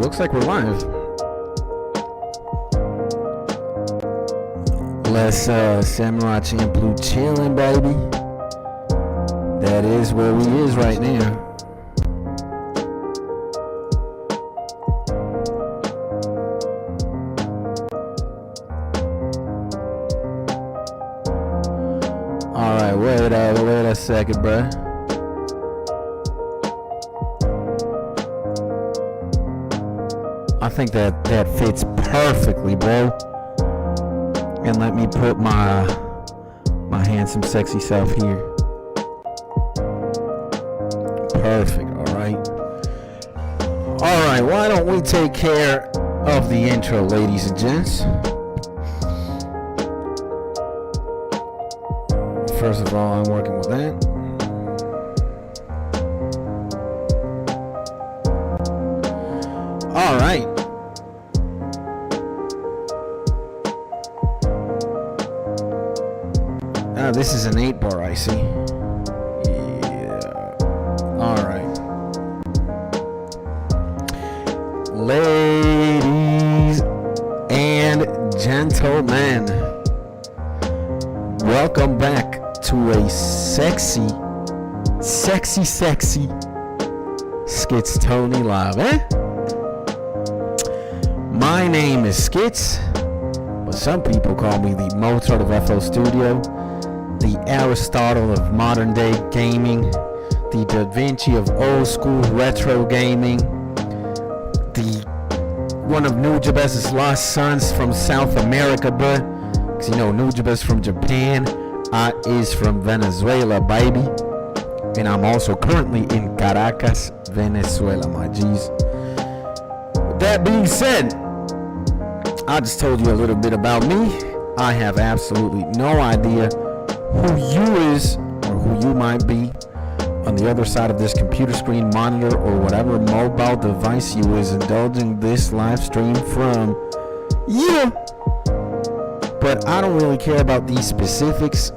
looks like we're live. Let's Samurai Champloo chillin', baby. That is where we is right now. Alright, wait a second, bruh. I think that fits perfectly, bro. And let me put my handsome, sexy self here. Perfect, alright. Alright, why don't we take care of the intro, ladies and gents? First of all, I'm working with that. Alright. This is an 8-bar, I see. Yeah. Alright. Ladies and gentlemen, welcome back to a sexy Skits Tony Live, eh? My name is Skits, but some people call me the Mozart of FL Studio, the Aristotle of modern day gaming, the Da Vinci of old school retro gaming, the one of Nujabez's lost sons from South America, bruh. Cause you know Nujabez from Japan, I is from Venezuela, baby. And I'm also currently in Caracas, Venezuela, my G's. With that being said, I just told you a little bit about me. I have absolutely no idea who you is or who you might be on the other side of this computer screen, monitor, or whatever mobile device you is indulging this live stream from. Yeah. But I don't really care about these specifics,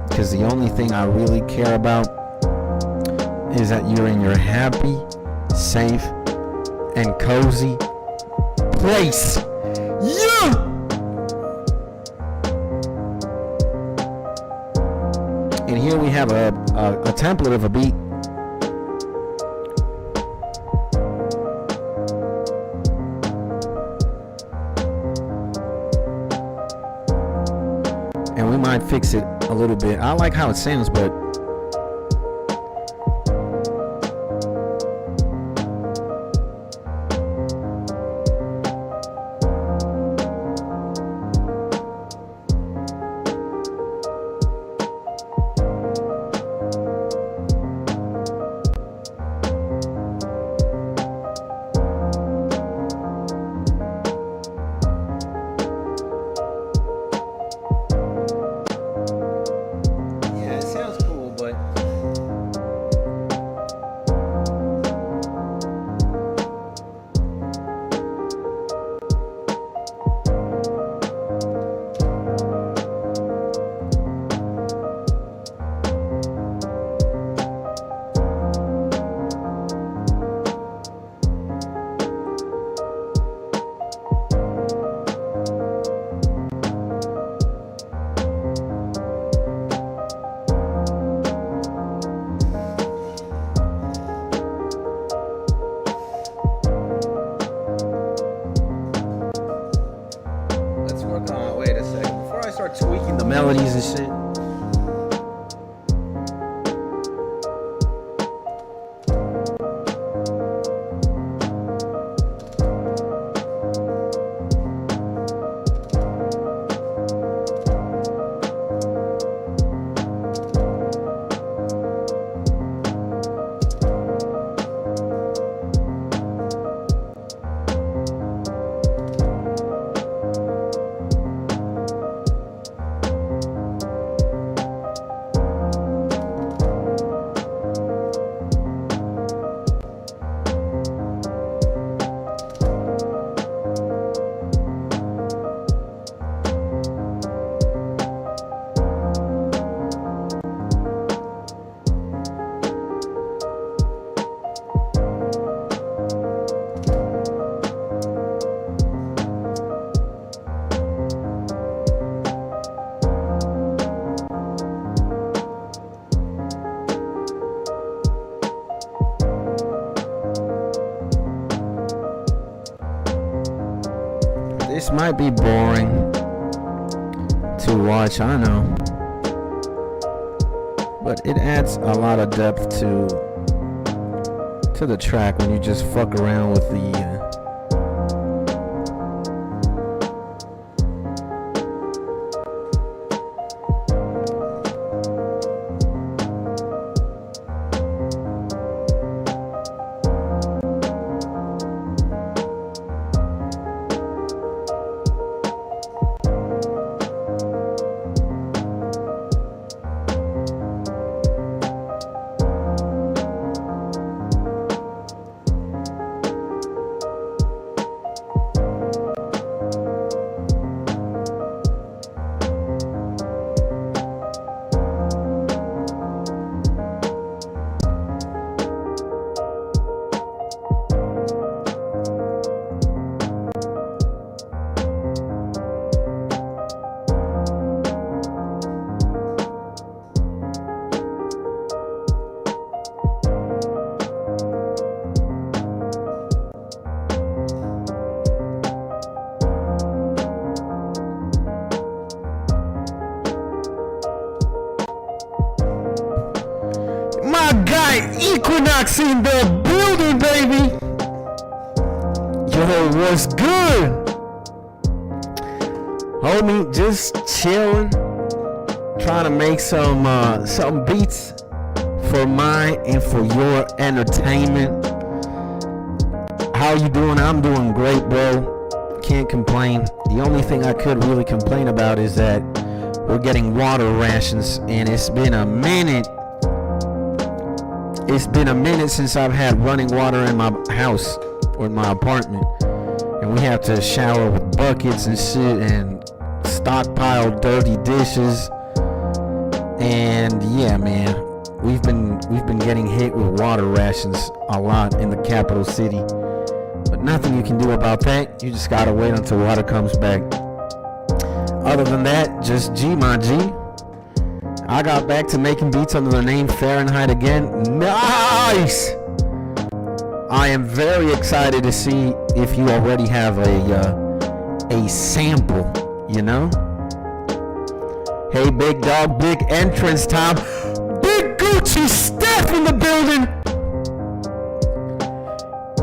because the only thing I really care about is that you're in your happy, safe, and cozy place. Yeah! And here we have a template of a beat. And we might fix it a little bit. I like how it sounds, but tweaking the melodies and shit. This might be boring to watch, I know, but it adds a lot of depth to the track when you just fuck around with the Equinox in the building, baby. Yo, what's good? Homie, just chilling, trying to make some beats for my and for your entertainment. How you doing? I'm doing great, bro. Can't complain. The only thing I could really complain about is that we're getting water rations, and it's been a minute. It's been a minute since I've had running water in my house or in my apartment, and we have to shower with buckets and shit and stockpile dirty dishes. And yeah, man, we've been getting hit with water rations a lot in the capital city, but nothing you can do about that. You just gotta wait until water comes back. Other than that, just my G. I got back to making beats under the name Fahrenheit again. Nice! I am very excited to see if you already have a sample, you know? Hey, big dog, big entrance time. Big Gucci Steph in the building.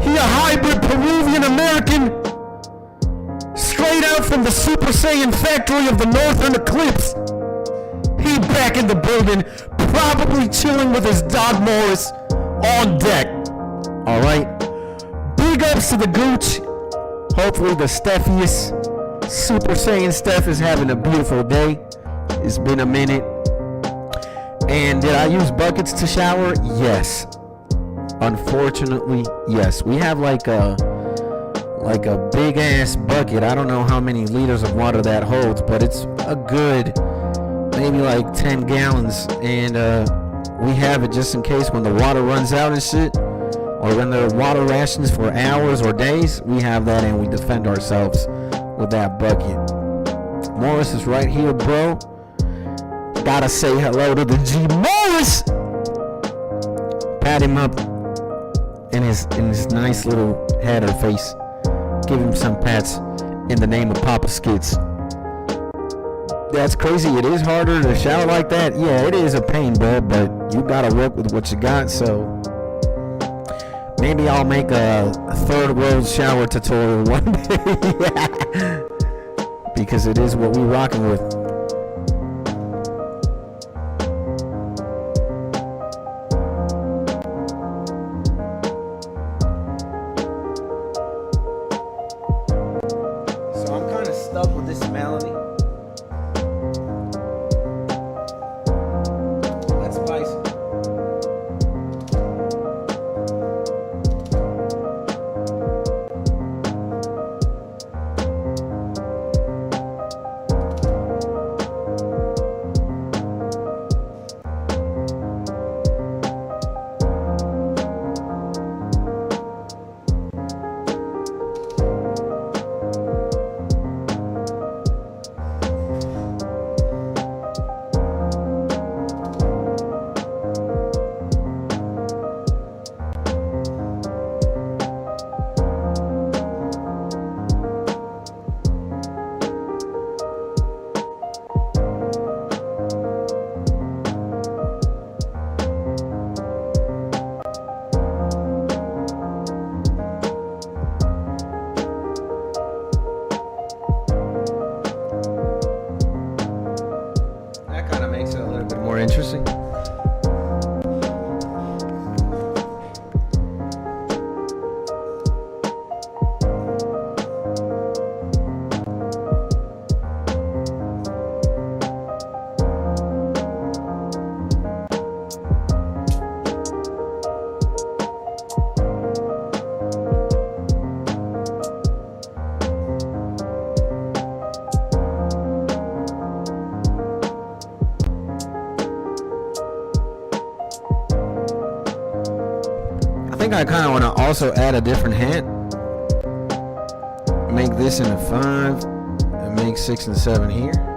He a hybrid Peruvian American, straight out from the Super Saiyan factory of the Northern Eclipse. He back in the building, probably chilling with his dog Morris on deck. All right, big ups to the Gooch. Hopefully the Stephiest Super Saiyan Steph is having a beautiful day. It's been a minute. And did I use buckets to shower? Yes. Unfortunately, yes. We have like a big ass bucket. I don't know how many liters of water that holds, but it's a good maybe like 10 gallons, and we have it just in case when the water runs out and shit, or when there are water rations for hours or days. We have that and we defend ourselves with that bucket. Morris is right here, bro. Gotta say hello to the G Morris. Pat him up in his nice little head or face. Give him some pats in the name of Papa Skits. That's crazy. It is harder to shower like that. Yeah, it is a pain, bro, but you gotta work with what you got. So maybe I'll make a third world shower tutorial one day. Because it is what we're rocking with. So I'm kind of stuck with this melody. I kind of want to also add a different hand. Make this into 5 and make 6 and 7 here.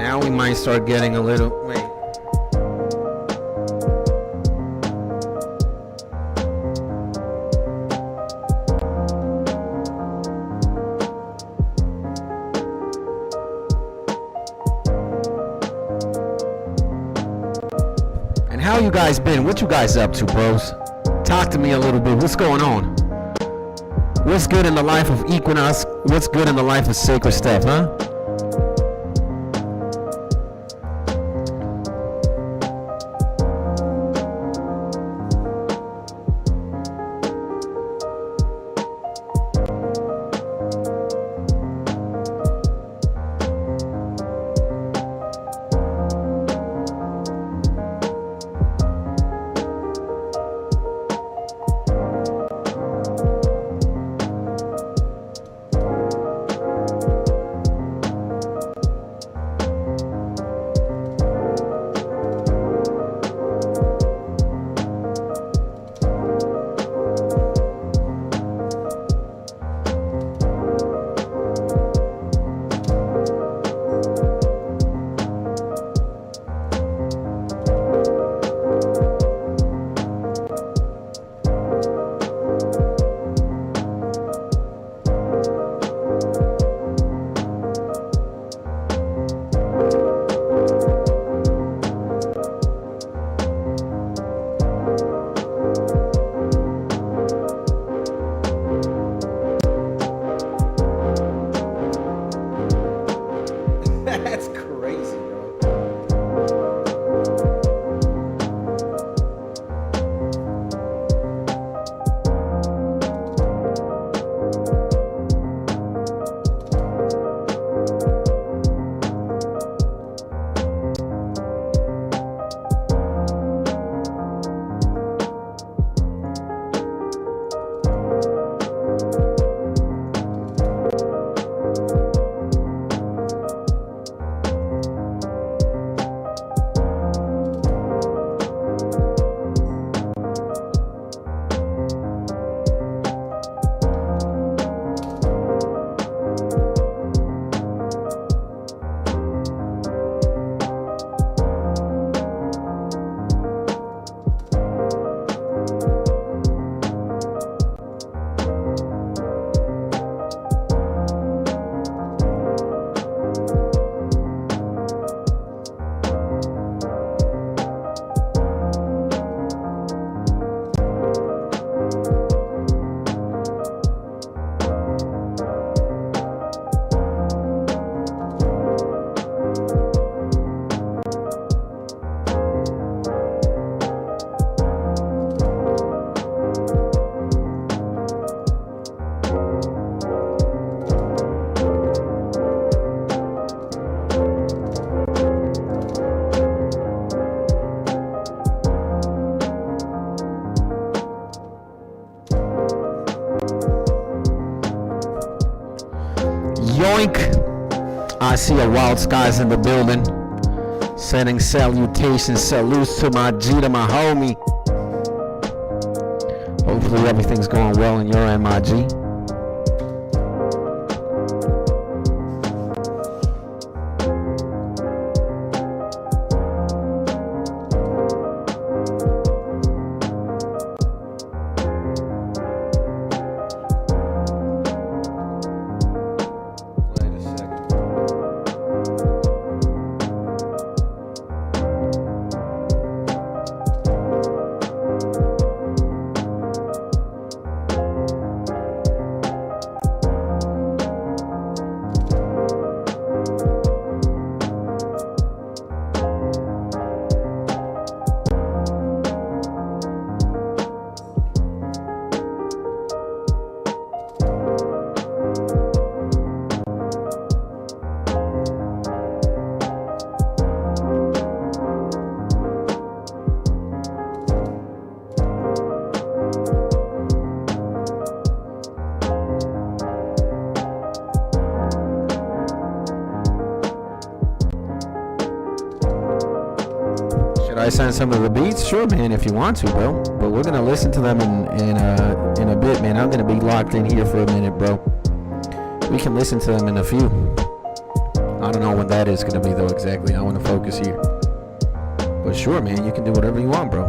Now we might start getting a little, wait. And how you guys been? What you guys up to, bros? Talk to me a little bit. What's going on? What's good in the life of Equinox? What's good in the life of Sacred Stuff, huh? Yoink! I see a Wild Skies in the building. Sending salutations, salutes to my G, to my homie. Hopefully everything's going well in your end, my G. I send some of the beats? Sure, man, if you want to, bro. But we're gonna listen to them in a bit, man. I'm gonna be locked in here for a minute, bro. We can listen to them in a few. I don't know when that is gonna be though exactly. I want to focus here. But sure, man, you can do whatever you want, bro.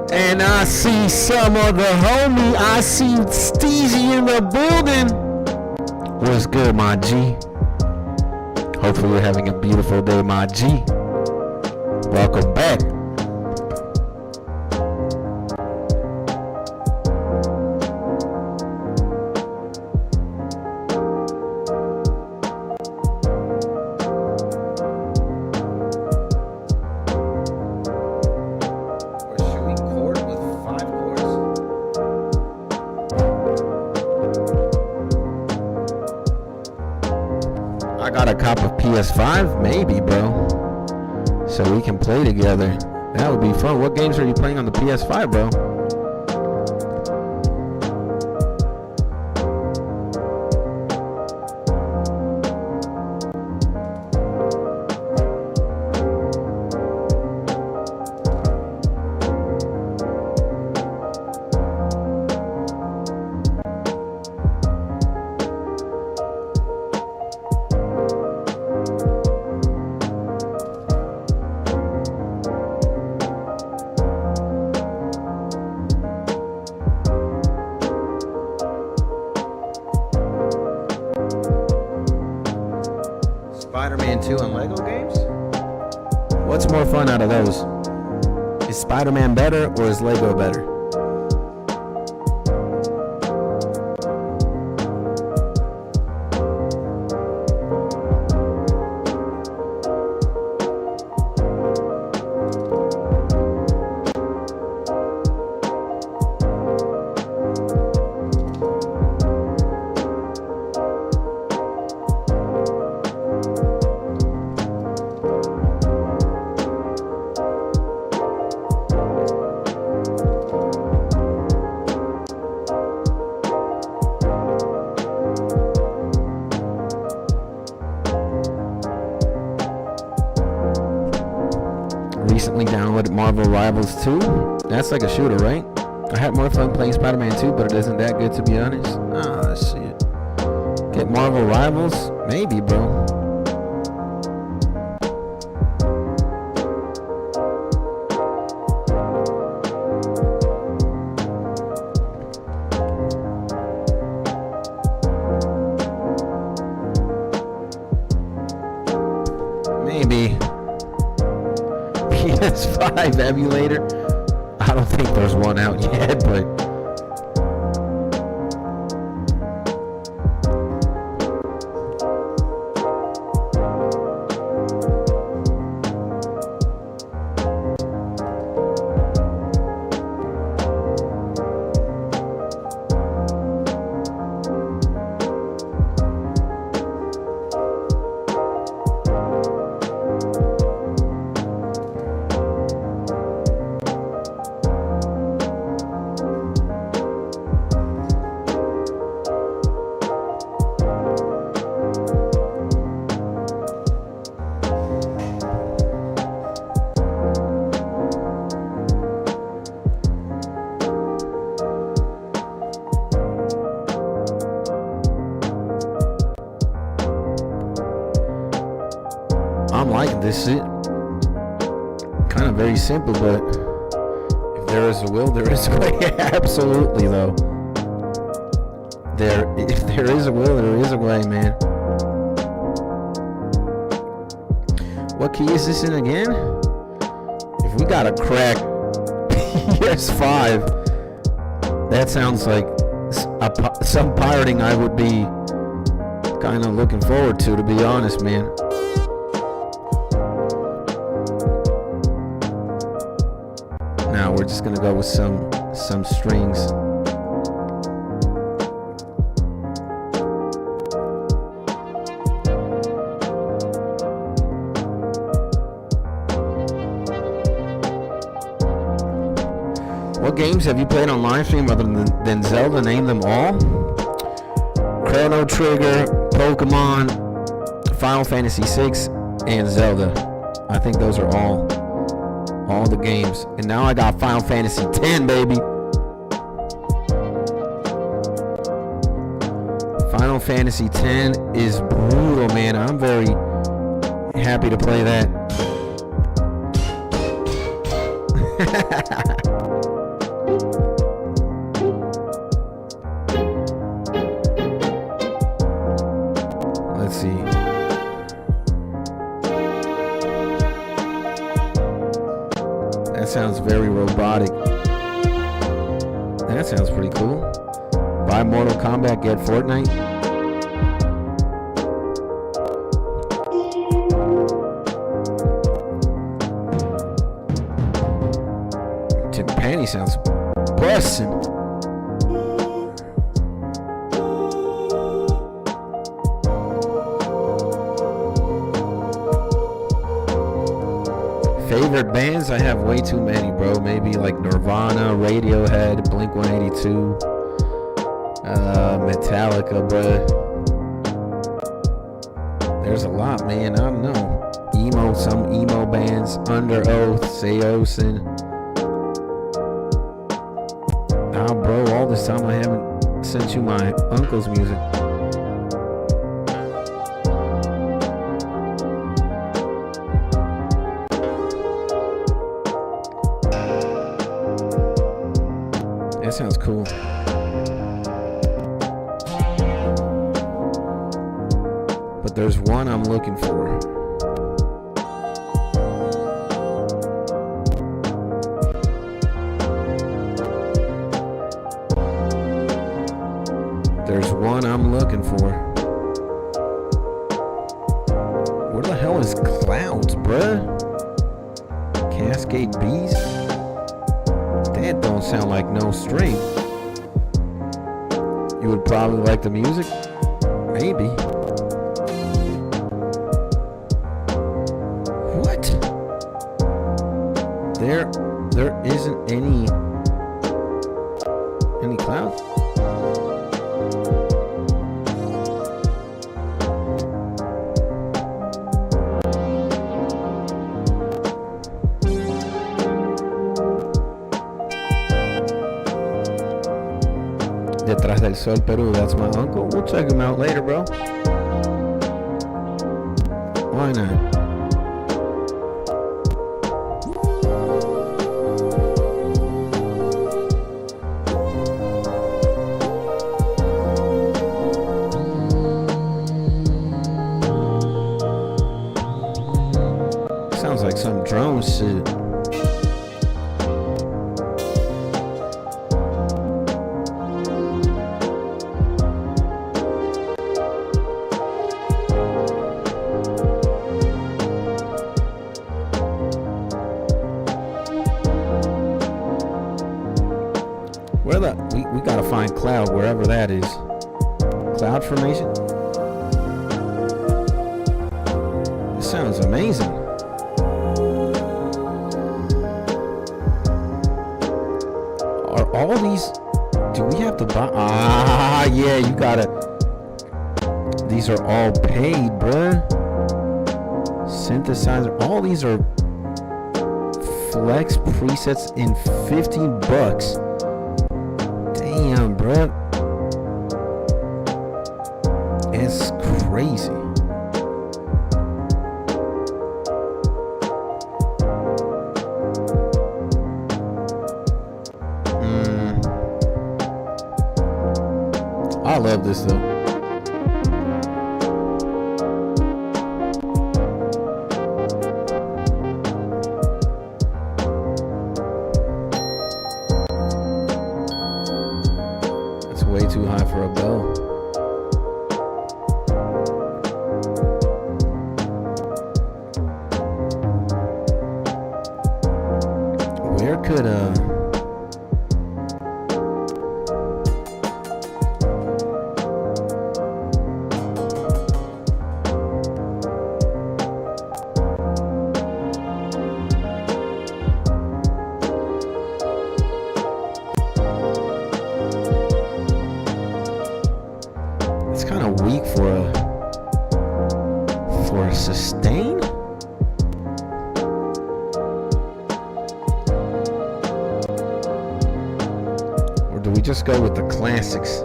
And I see some of the homie. I see Steezy in the building. What's good, my G? Hopefully you're having a beautiful day, my G. Welcome back. I got a cop of PS5, maybe, bro. So we can play together. That would be fun. What games are you playing on the PS5, bro? 2 and Lego games? What's more fun out of those? Is Spider-Man better or is Lego better? Recently downloaded Marvel Rivals 2. That's like a shooter, right? I had more fun playing Spider-Man 2, but it isn't that good to be honest. Ah, shit. Get Marvel Rivals? Maybe, bro. Maybe. PS5 emulator. I don't think there's one out yet, but I'm liking this shit. Kind of very simple, but if there is a will, there is a way. Absolutely, though. If there is a will, there is a way, man. What key is this in again? If we got a crack PS5, that sounds like some pirating I would be kind of looking forward to be honest, man. Now we're just gonna go with some strings. What games have you played on live stream other than Zelda? Name them all. Chrono Trigger, Pokemon, Final Fantasy VI, and Zelda. I think those are all the games. And now I got Final Fantasy X, baby. Final Fantasy X is brutal, man. I'm very happy to play that. Let's see. That sounds very robotic. That sounds pretty cool. Buy Mortal Kombat, get Fortnite. Panty sounds bussin'. Favorite bands? I have way too many, bro. Maybe like Nirvana, Radiohead, Blink-182, Metallica, but there's a lot, man. I don't know. Some emo bands, Under Oath, Seosin. Oh, bro, all this time I haven't sent you my uncle's music. That sounds cool. But there's one I'm looking for. I'm looking for. Where the hell is clouds, bruh? Cascade bees? That don't sound like no string. You would probably like the music? Maybe. What? There isn't any clouds? Detrás del Sol, Peru. That's my uncle. We'll check him out later, bro. Why not? Sounds like some drone shit. We gotta find cloud wherever that is. Cloud formation? This sounds amazing. Are all these... Do we have to buy... Ah, yeah, you gotta... These are all paid, bruh. Synthesizer. All these are flex presets in 15 bucks. Damn, bruh. It's crazy. I love this though. Way too high for a bell. Where could it's kind of weak for a sustain. Or do we just go with the classics?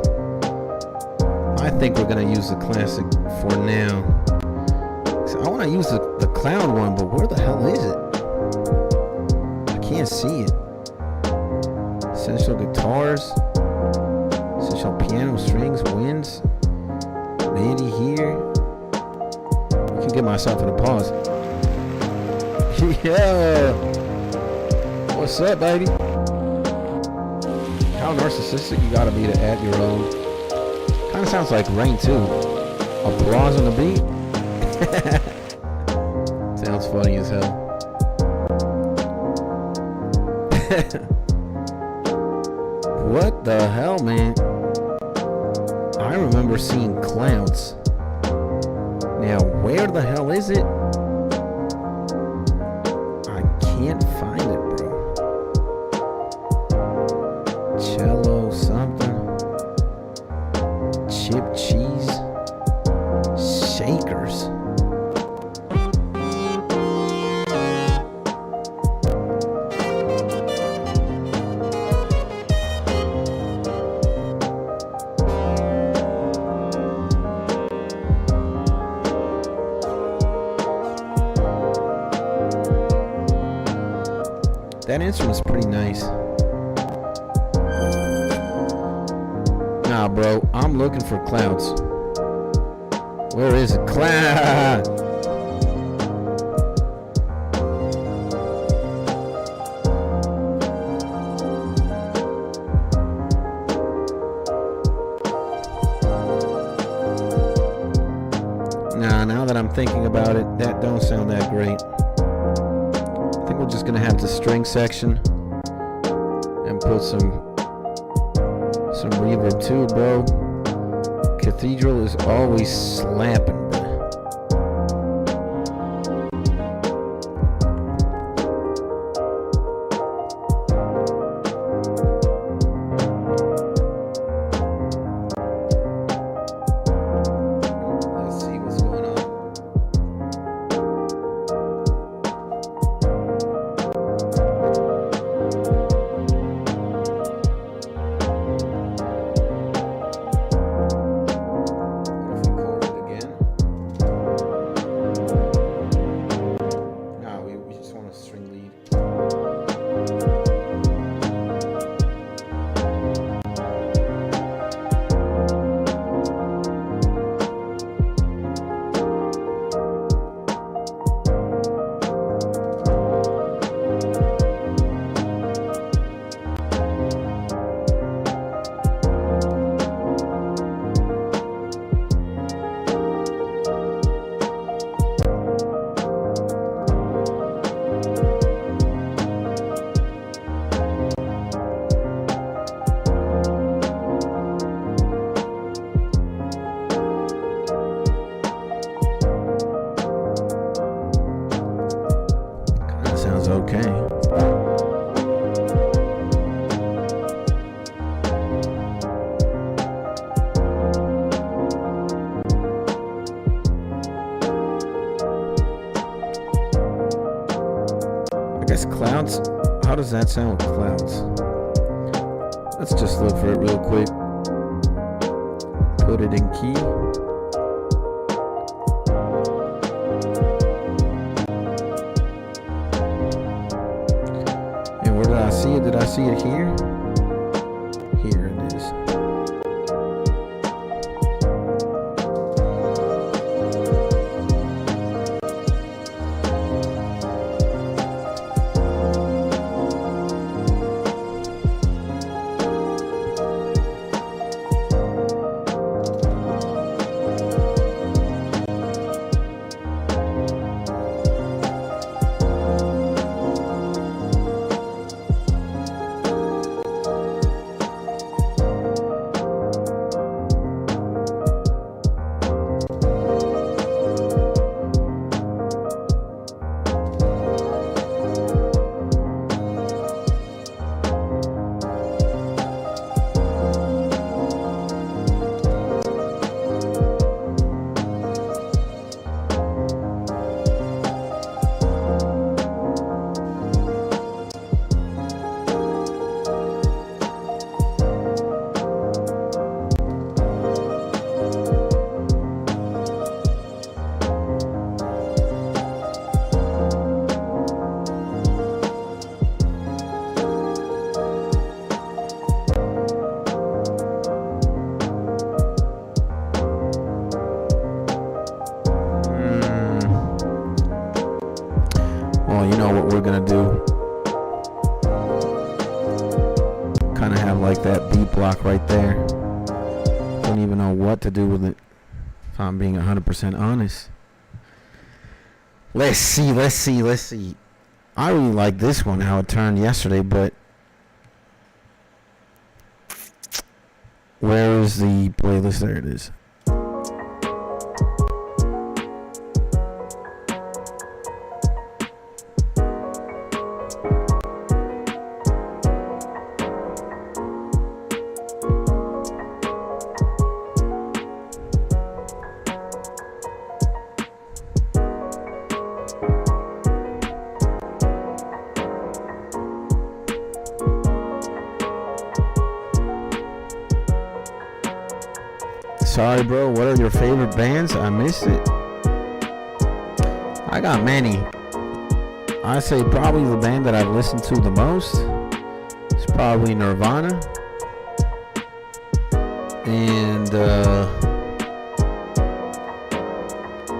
I think we're gonna use the classic for now. So I want to use the cloud one, but where the hell is it? I can't see it. Essential guitars, essential piano, strings, winds. Mandy here. I can get myself in a pause. Yeah. What's up, baby? How narcissistic you gotta be to add your own. Kind of sounds like Rain too. Applause on the beat. Sounds funny as hell. What the hell, man? I remember seeing clouds. Now, where the hell is it? I can't find it, bro. Cello something. Chip cheese. Shakers. That instrument's pretty nice. Nah, bro, I'm looking for clouds. Where is it? Cloud! Nah, now that I'm thinking about it, that don't sound that great. I think we're just gonna have the string section and put some reverb too, bro. Cathedral is always slapping, bro. Clouds? How does that sound with clouds? Let's just look for it real quick. Put it in key. And where did I see it? Did I see it here? Here it is. You know what we're gonna do? Kind of have like that beat block right there. Don't even know what to do with it, if I'm being 100% honest. Let's see. I really like this one, how it turned yesterday, but where is the playlist? There it is. Sorry, bro. What are your favorite bands? I missed it. I got many. I say probably the band that I've listened to the most is probably Nirvana. And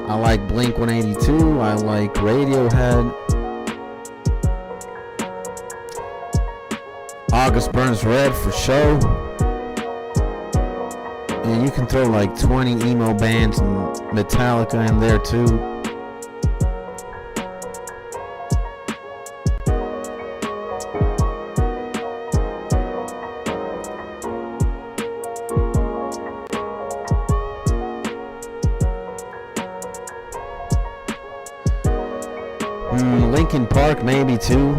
I like Blink 182. I like Radiohead. August Burns Red for sure. And you can throw like 20 emo bands and Metallica in there too. Linkin Park maybe too.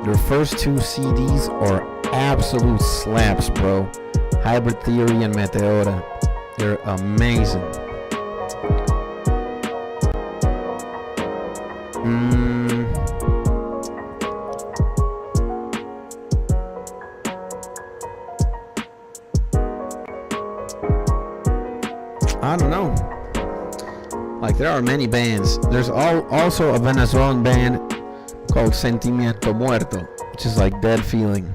Their first 2 CDs are absolute slaps, bro. Hybrid Theory and Meteora. They're amazing. I don't know. Like, there are many bands. There's also a Venezuelan band called Sentimiento Muerto, which is like Dead Feeling.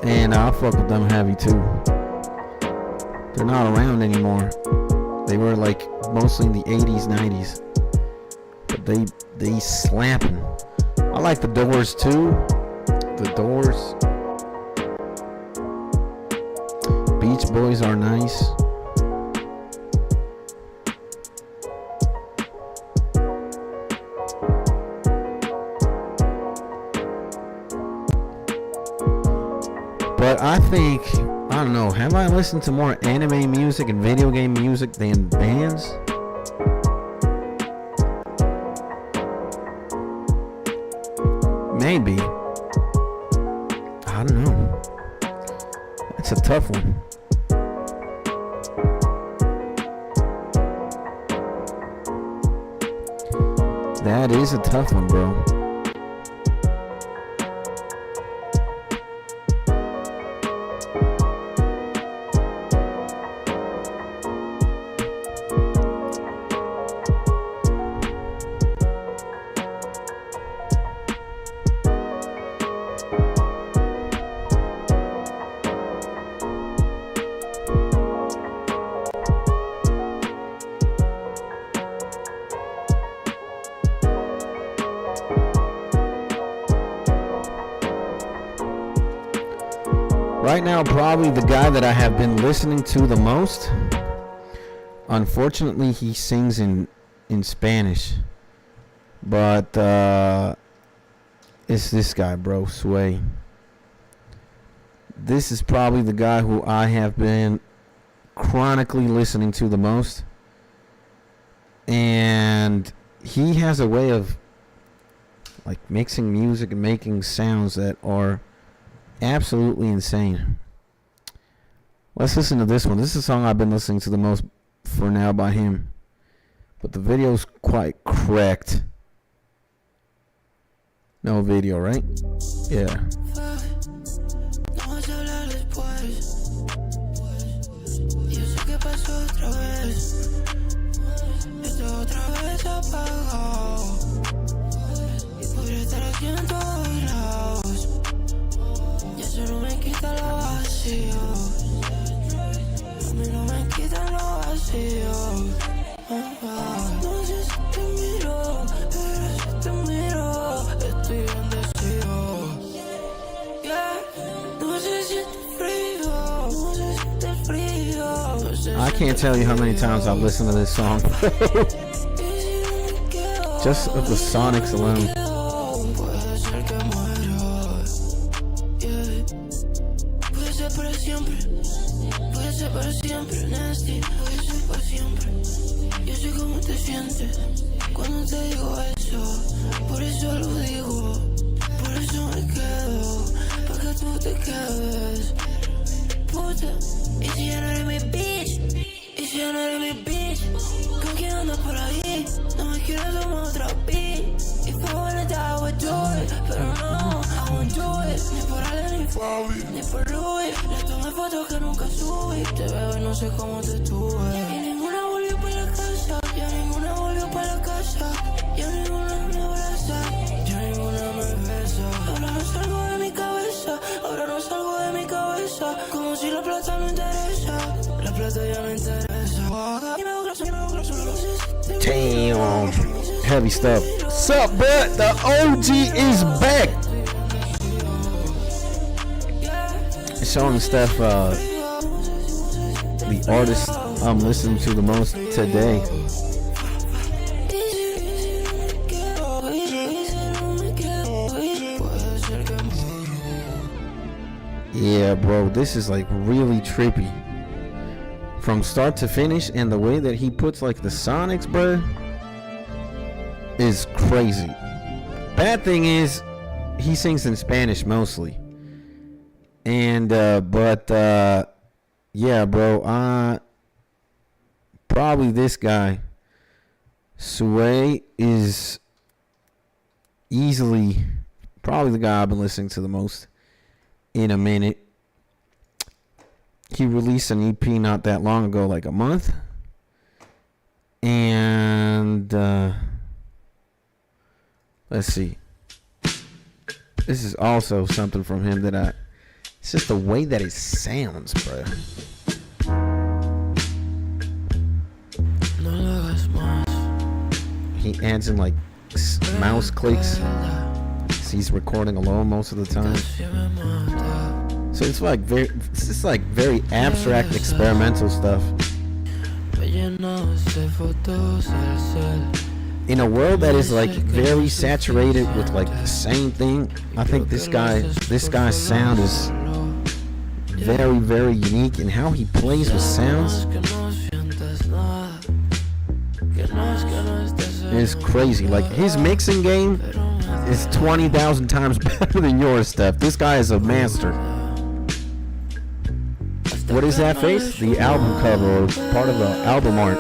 And I fuck with them heavy too. They're not around anymore. They were like mostly in the 80s, 90s. But they slapping. I like the Doors too. The Doors. Beach Boys are nice. But I think, I don't know, have I listened to more anime music and video game music than bands? Maybe. I don't know. It's a tough one. That is a tough one, bro. Right now, probably the guy that I have been listening to the most. Unfortunately, he sings in Spanish. But it's this guy, bro, Sway. This is probably the guy who I have been chronically listening to the most. And he has a way of like mixing music and making sounds that are absolutely insane. Let's listen to this one. This is a song I've been listening to the most for now by him. But the video's quite cracked. No video, right? Yeah. No me quita lo vacío. A mí no me quita lo vacío. No sé si te miro, pero si te miro, estoy bendecido. No se siente frío, no se siente frío. I can't tell you how many times I've listened to this song. Just of the sonics alone. Para siempre, nasty, puede ser para siempre. Yo sé cómo te sientes cuando te digo eso. Por eso lo digo, por eso me quedo, para que tú te quedes. Puta, y si ya no eres mi bitch, y si ya no eres mi bitch, ¿con quién andas por ahí? No me quieres tomar otra beat. If I wanted that, I would do it, pero no, I won't do it. Ni por Ale, ni por Louis. Le tomé fotos que nunca subí. Te veo y no sé cómo te tuve. Y ninguna volvió para la casa, ya ninguna volvió para la casa. Ya ninguna me abraza, ya ninguna me besa. Ahora no salgo de mi cabeza, ahora no salgo de mi cabeza. Como si la plata no interesa, la plata ya no interesa. Damn. Heavy stuff. Sup, bud? The OG is back. Showing stuff the artist I'm listening to the most today. Yeah, bro, this is like really trippy from start to finish, and the way that he puts like the sonics, bro, is crazy. Bad thing is he sings in Spanish mostly, and yeah, bro, probably this guy Sway is easily probably the guy I've been listening to the most in a minute. He released an EP not that long ago, like a month. And let's see. This is also something from him that it's just the way that it sounds, bro. He adds in like mouse clicks. He's recording alone most of the time. So it's just like very abstract experimental stuff. In a world that is like very saturated with like the same thing, I think this guy's sound is very, very unique, and how he plays with sounds is crazy. Like his mixing game is 20,000 times better than yours, Steph. This guy is a master. What is that face? The album cover, or part of the album art.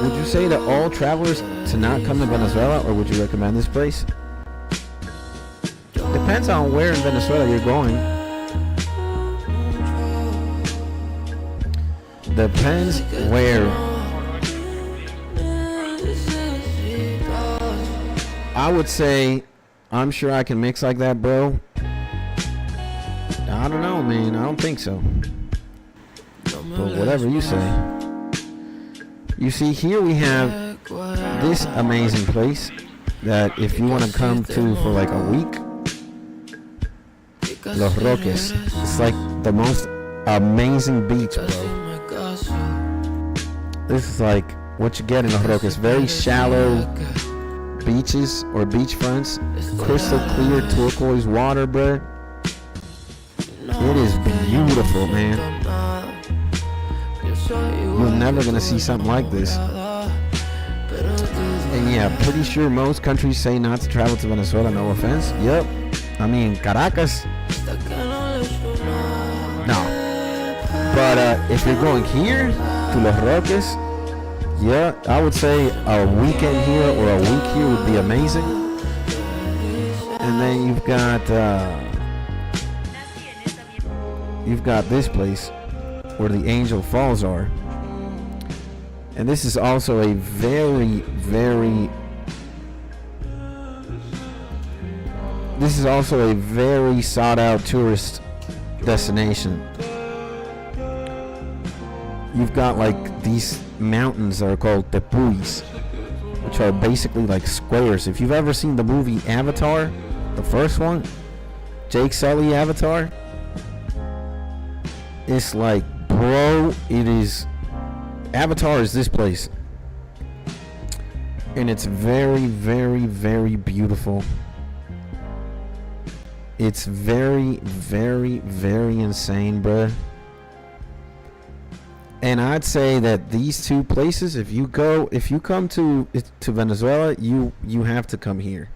Would you say to all travelers to not come to Venezuela, or would you recommend this place? Depends on where in Venezuela you're going. Depends where. I would say, I'm sure I can mix like that, bro. I don't know, man. I don't think so. But whatever you say. You see, here we have this amazing place that if you want to come to for like a week, Los Roques. It's like the most amazing beach, bro. This is like what you get in Los Roques. Very shallow beaches or beachfronts, crystal clear turquoise water, bro. It is beautiful, man. You're never gonna see something like this. And yeah, pretty sure most countries say not to travel to Venezuela. No offense. Yep. I mean, Caracas. No. But if you're going here to Los Roques, yeah, I would say a weekend here or a week here would be amazing. And then you've got this place where the Angel Falls are. And this is also a very, very sought out tourist destination. You've got like these mountains that are called tepuis, which are basically like squares. If you've ever seen the movie Avatar, the first one, Jake Sully Avatar, it's like, bro, Avatar is this place. And it's very, very, very beautiful. It's very, very, very insane, bruh. And I'd say that these two places, if you come to Venezuela, you have to come here.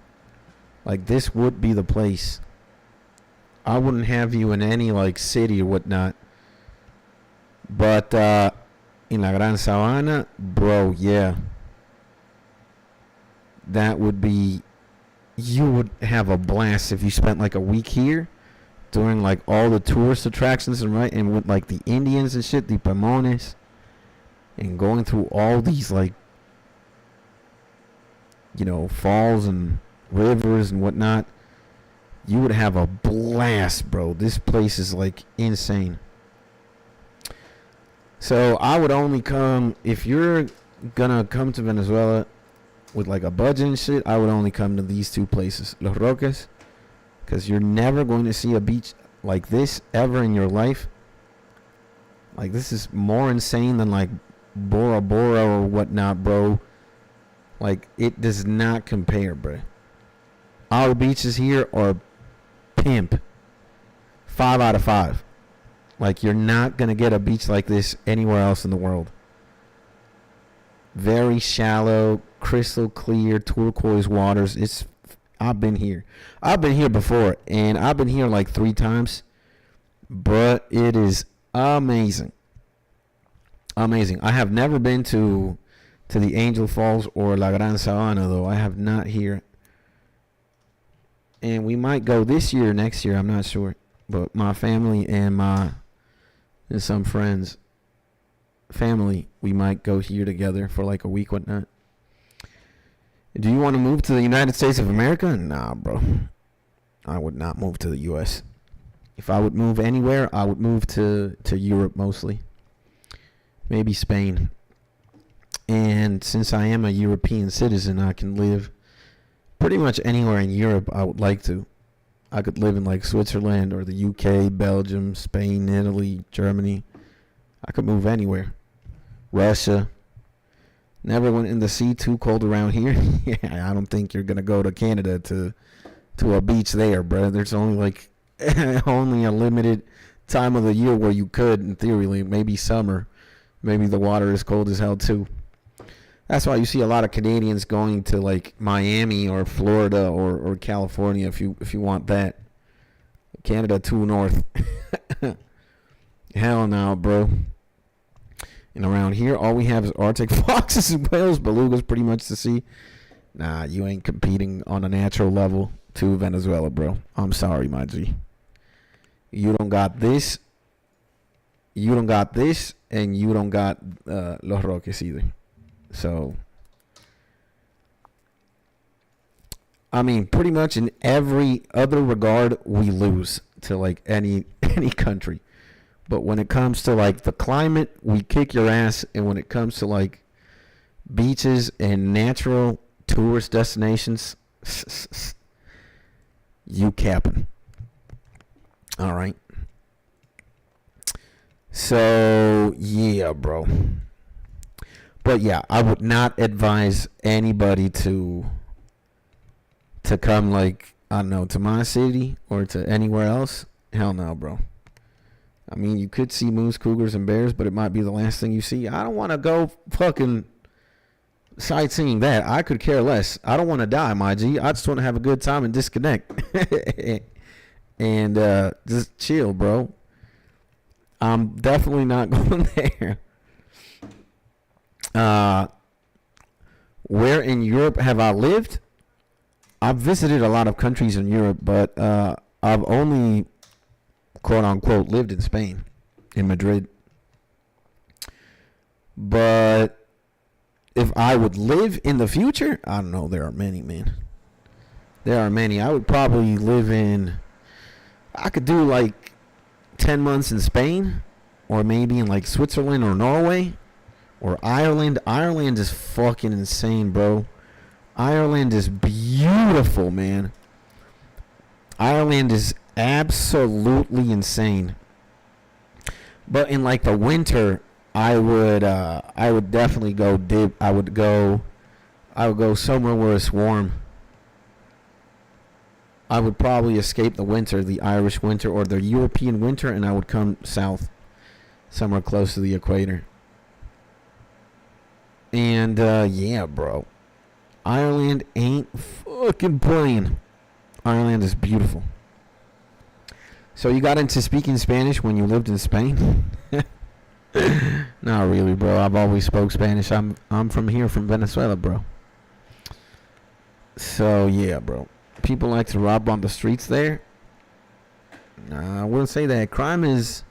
Like, this would be the place. I wouldn't have you in any like city or whatnot. But in La Gran Sabana, bro, yeah. That would be, you would have a blast if you spent like a week here doing like all the tourist attractions and with like the Indians and shit, the Pamones, and going through all these like, you know, falls and rivers and whatnot. You would have a blast, bro. This place is like insane. So I would only come, if you're gonna come to Venezuela with like a budget and shit, I would only come to these two places, Los Roques, because you're never going to see a beach like this ever in your life. Like, this is more insane than like Bora Bora or whatnot, bro. Like, it does not compare, bro. Our beaches here are pimp. 5 out of 5. Like, you're not gonna get a beach like this anywhere else in the world. Very shallow, crystal clear, turquoise waters. I've been here. I've been here before, and I've been here like 3 times. But it is amazing. Amazing. I have never been to the Angel Falls or La Gran Sabana, though. I have not here. And we might go this year or next year. I'm not sure. But my family and some friends, family, we might go here together for like a week, whatnot. Do you want to move to the United States of America? Nah, bro. I would not move to the U.S. If I would move anywhere, I would move to Europe mostly. Maybe Spain. And since I am a European citizen, I can live pretty much anywhere in Europe I would like to. I could live in like Switzerland or the UK, Belgium, Spain, Italy, Germany. I could move anywhere. Russia. Never went in the sea, too cold around here. Yeah, I don't think you're going to go to Canada to a beach there, bro. There's only like only a limited time of the year where you could, in theory, maybe summer. Maybe the water is cold as hell too. That's why you see a lot of Canadians going to like Miami or Florida or California if you want that. Canada too north. Hell no, bro. And around here, all we have is Arctic foxes and whales, belugas pretty much to see. Nah, you ain't competing on a natural level to Venezuela, bro. I'm sorry, my G. You don't got this. You don't got this, and you don't got Los Roques either. So, I mean, pretty much in every other regard, we lose to like any country. But when it comes to like the climate, we kick your ass. And when it comes to like beaches and natural tourist destinations, you capping. All right. So, yeah, bro. But yeah, I would not advise anybody to come like, I don't know, to my city or to anywhere else. Hell no, bro. I mean, you could see moose, cougars, and bears, but it might be the last thing you see. I don't want to go fucking sightseeing that. I could care less. I don't want to die, my G. I just want to have a good time and disconnect. And just chill, bro. I'm definitely not going there. Where in Europe have I lived? I've visited a lot of countries in Europe, but I've only, quote unquote, lived in Spain, in Madrid. But if I would live in the future, I don't know. There are many, man. There are many. I would probably live in, I could do like 10 months in Spain, or maybe in like Switzerland or Norway or Ireland. Ireland is fucking insane, bro. Ireland is beautiful, man. Ireland is absolutely insane. But in like the winter, I would definitely go dip. I would go somewhere where it's warm. I would probably escape the winter, the Irish winter or the European winter, and I would come south, somewhere close to the equator. And yeah, bro, Ireland ain't fucking playing. Ireland is beautiful. So you got into speaking Spanish when you lived in Spain? Not really, bro. I've always spoke Spanish. I'm from here, from Venezuela, bro. So yeah, bro. People like to rob on the streets there. I wouldn't say that. Crime is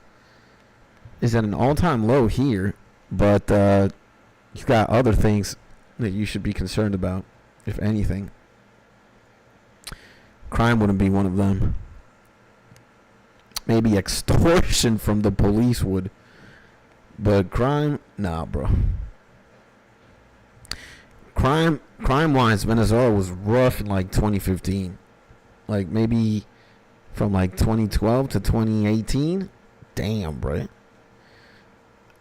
at an all-time low here, but you got other things that you should be concerned about, if anything. Crime wouldn't be one of them. Maybe extortion from the police would. But crime, nah, bro. Crime-wise, Venezuela was rough in like 2015. Like maybe from like 2012 to 2018. Damn, bro.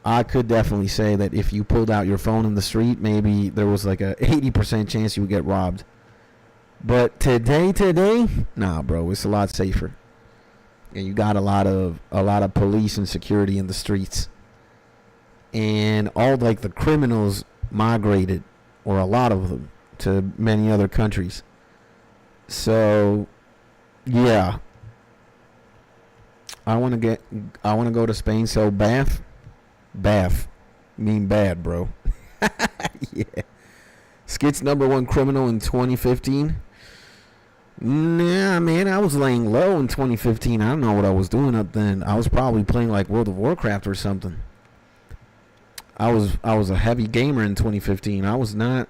I could definitely say that if you pulled out your phone in the street, maybe there was like a 80% chance you would get robbed. But today, nah, bro, it's a lot safer. And you got a lot of police and security in the streets. And all like the criminals migrated, or a lot of them, to many other countries. So, yeah. I want to go to Spain so bad. Mean bad, bro. Yeah. Skits #1 criminal in 2015. Nah, man, I was laying low in 2015. I don't know what I was doing up then. I was probably playing like World of Warcraft or something. I was a heavy gamer in 2015. I was not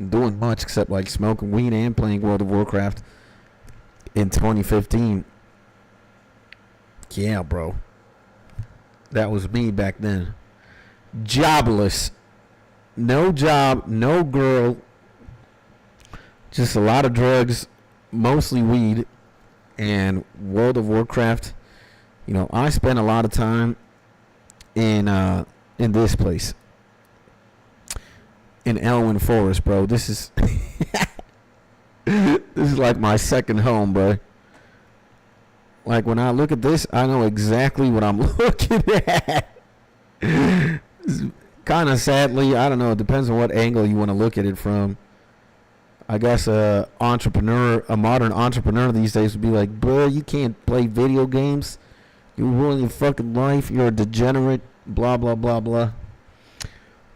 doing much except like smoking weed and playing World of Warcraft in 2015. Yeah, bro. That was me back then. Jobless. No job, no girl. Just a lot of drugs, mostly weed, and World of Warcraft. You know, I spent a lot of time in this place. In Elwyn Forest, bro. This is this is like my second home, bro. Like, when I look at this, I know exactly what I'm looking at. Kind of sadly, I don't know. It depends on what angle you want to look at it from. I guess a modern entrepreneur these days would be like, bro, you can't play video games. You're ruining your fucking life. You're a degenerate. Blah, blah, blah, blah.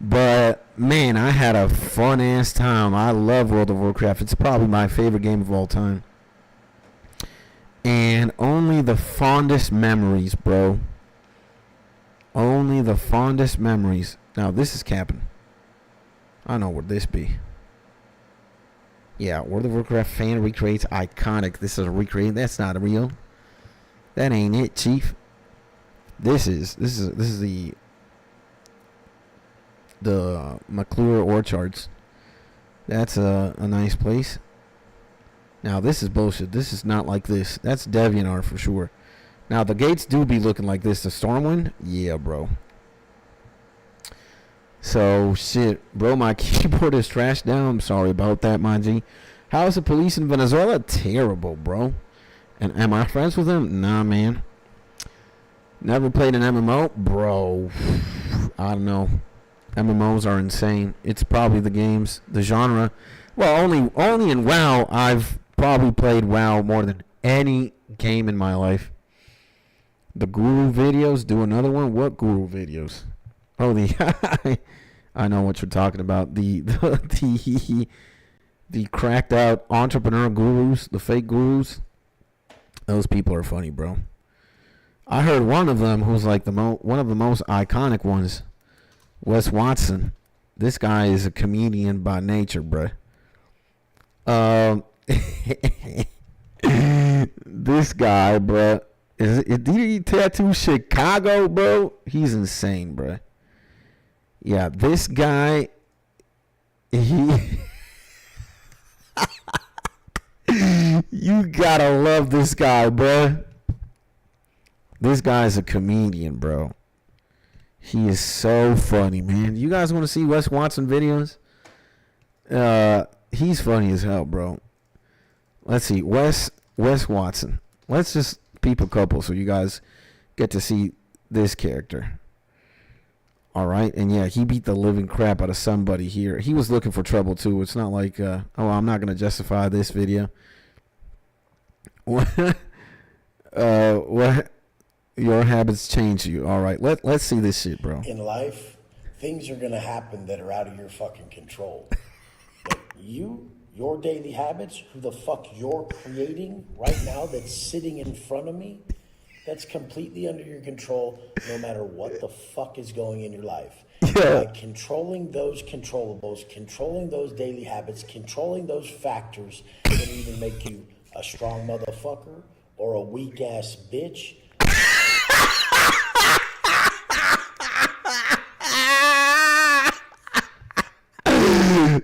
But, man, I had a fun-ass time. I love World of Warcraft. It's probably my favorite game of all time. And only the fondest memories, bro. Only the fondest memories. Now, this is capping. I know what this be. Yeah, World of Warcraft fan recreates iconic. This is a recreate. That's not real. That ain't it, Chief. This is the McClure Orchards. That's a nice place. Now, this is bullshit. This is not like this. That's DeviantArt for sure. Now, the gates do be looking like this. The Stormwind? Yeah, bro. So, shit. Bro, my keyboard is trashed down. I'm sorry about that, my G. How is the police in Venezuela? Terrible, bro. And am I friends with them? Nah, man. Never played an MMO? Bro. I don't know. MMOs are insane. It's probably the genre. Well, only in WoW, I've probably played WoW more than any game in my life. The Guru videos, do another one. What Guru videos? Oh, I know what you're talking about. The cracked out entrepreneur gurus, the fake gurus. Those people are funny, bro. I heard one of them who's like one of the most iconic ones, Wes Watson. This guy is a comedian by nature, bro. This guy, bro, did he tattoo Chicago, bro? He's insane, bro. Yeah, this guy, you gotta love this guy, bro. This guy's a comedian, bro. He is so funny, man. You guys want to see Wes Watson videos? He's funny as hell, bro. Let's see. Wes Watson. Let's just peep a couple so you guys get to see this character. All right. And yeah, he beat the living crap out of somebody here. He was looking for trouble too. It's not like, I'm not going to justify this video. What your habits change you. All right. Let's see this shit, bro. In life, things are going to happen that are out of your fucking control. But your daily habits, who the fuck you're creating right now that's sitting in front of me, that's completely under your control no matter what the fuck is going in your life. Yeah. By controlling those controllables, controlling those daily habits, controlling those factors that either make you a strong motherfucker or a weak ass bitch.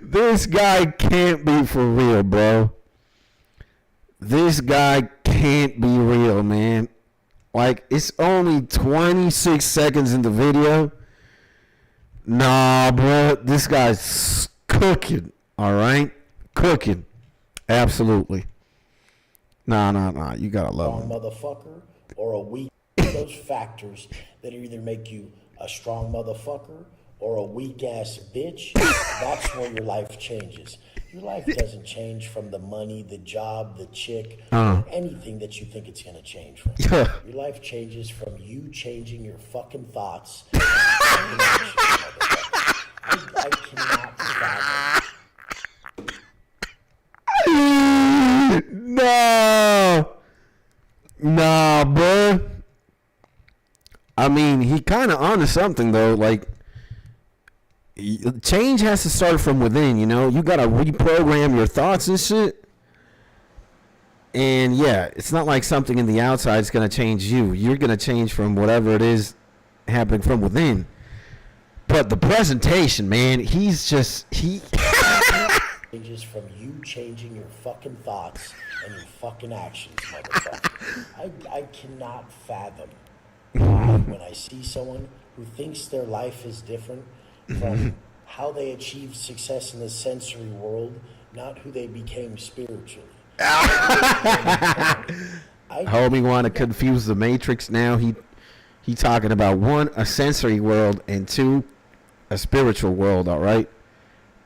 This guy can't be for real, bro. this guy can't be real, man. Like, it's only 26 seconds in the video. Nah, bro, this guy's cooking, all right? Cooking. Absolutely. Nah. You gotta love him. Motherfucker or a weak. Those factors that either make you a strong motherfucker or a weak ass bitch. That's where your life changes. Your life doesn't change from the money, the job, the chick, or anything that you think it's gonna change from. Your life changes from you changing your fucking thoughts. I cannot fathom. Nah, bro. I mean, he kind of onto something though. Like, change has to start from within. You know, you gotta reprogram your thoughts and shit. And yeah, it's not like something in the outside is gonna change you. You're gonna change from whatever it is happening from within. But the presentation, man, he's just Changes from you changing your fucking thoughts and your fucking actions, motherfucker. I cannot fathom when I see someone who thinks their life is different from how they achieved success in the sensory world, not who they became spiritually. Homie want to confuse the Matrix now. He talking about one, a sensory world, and two, a spiritual world, all right?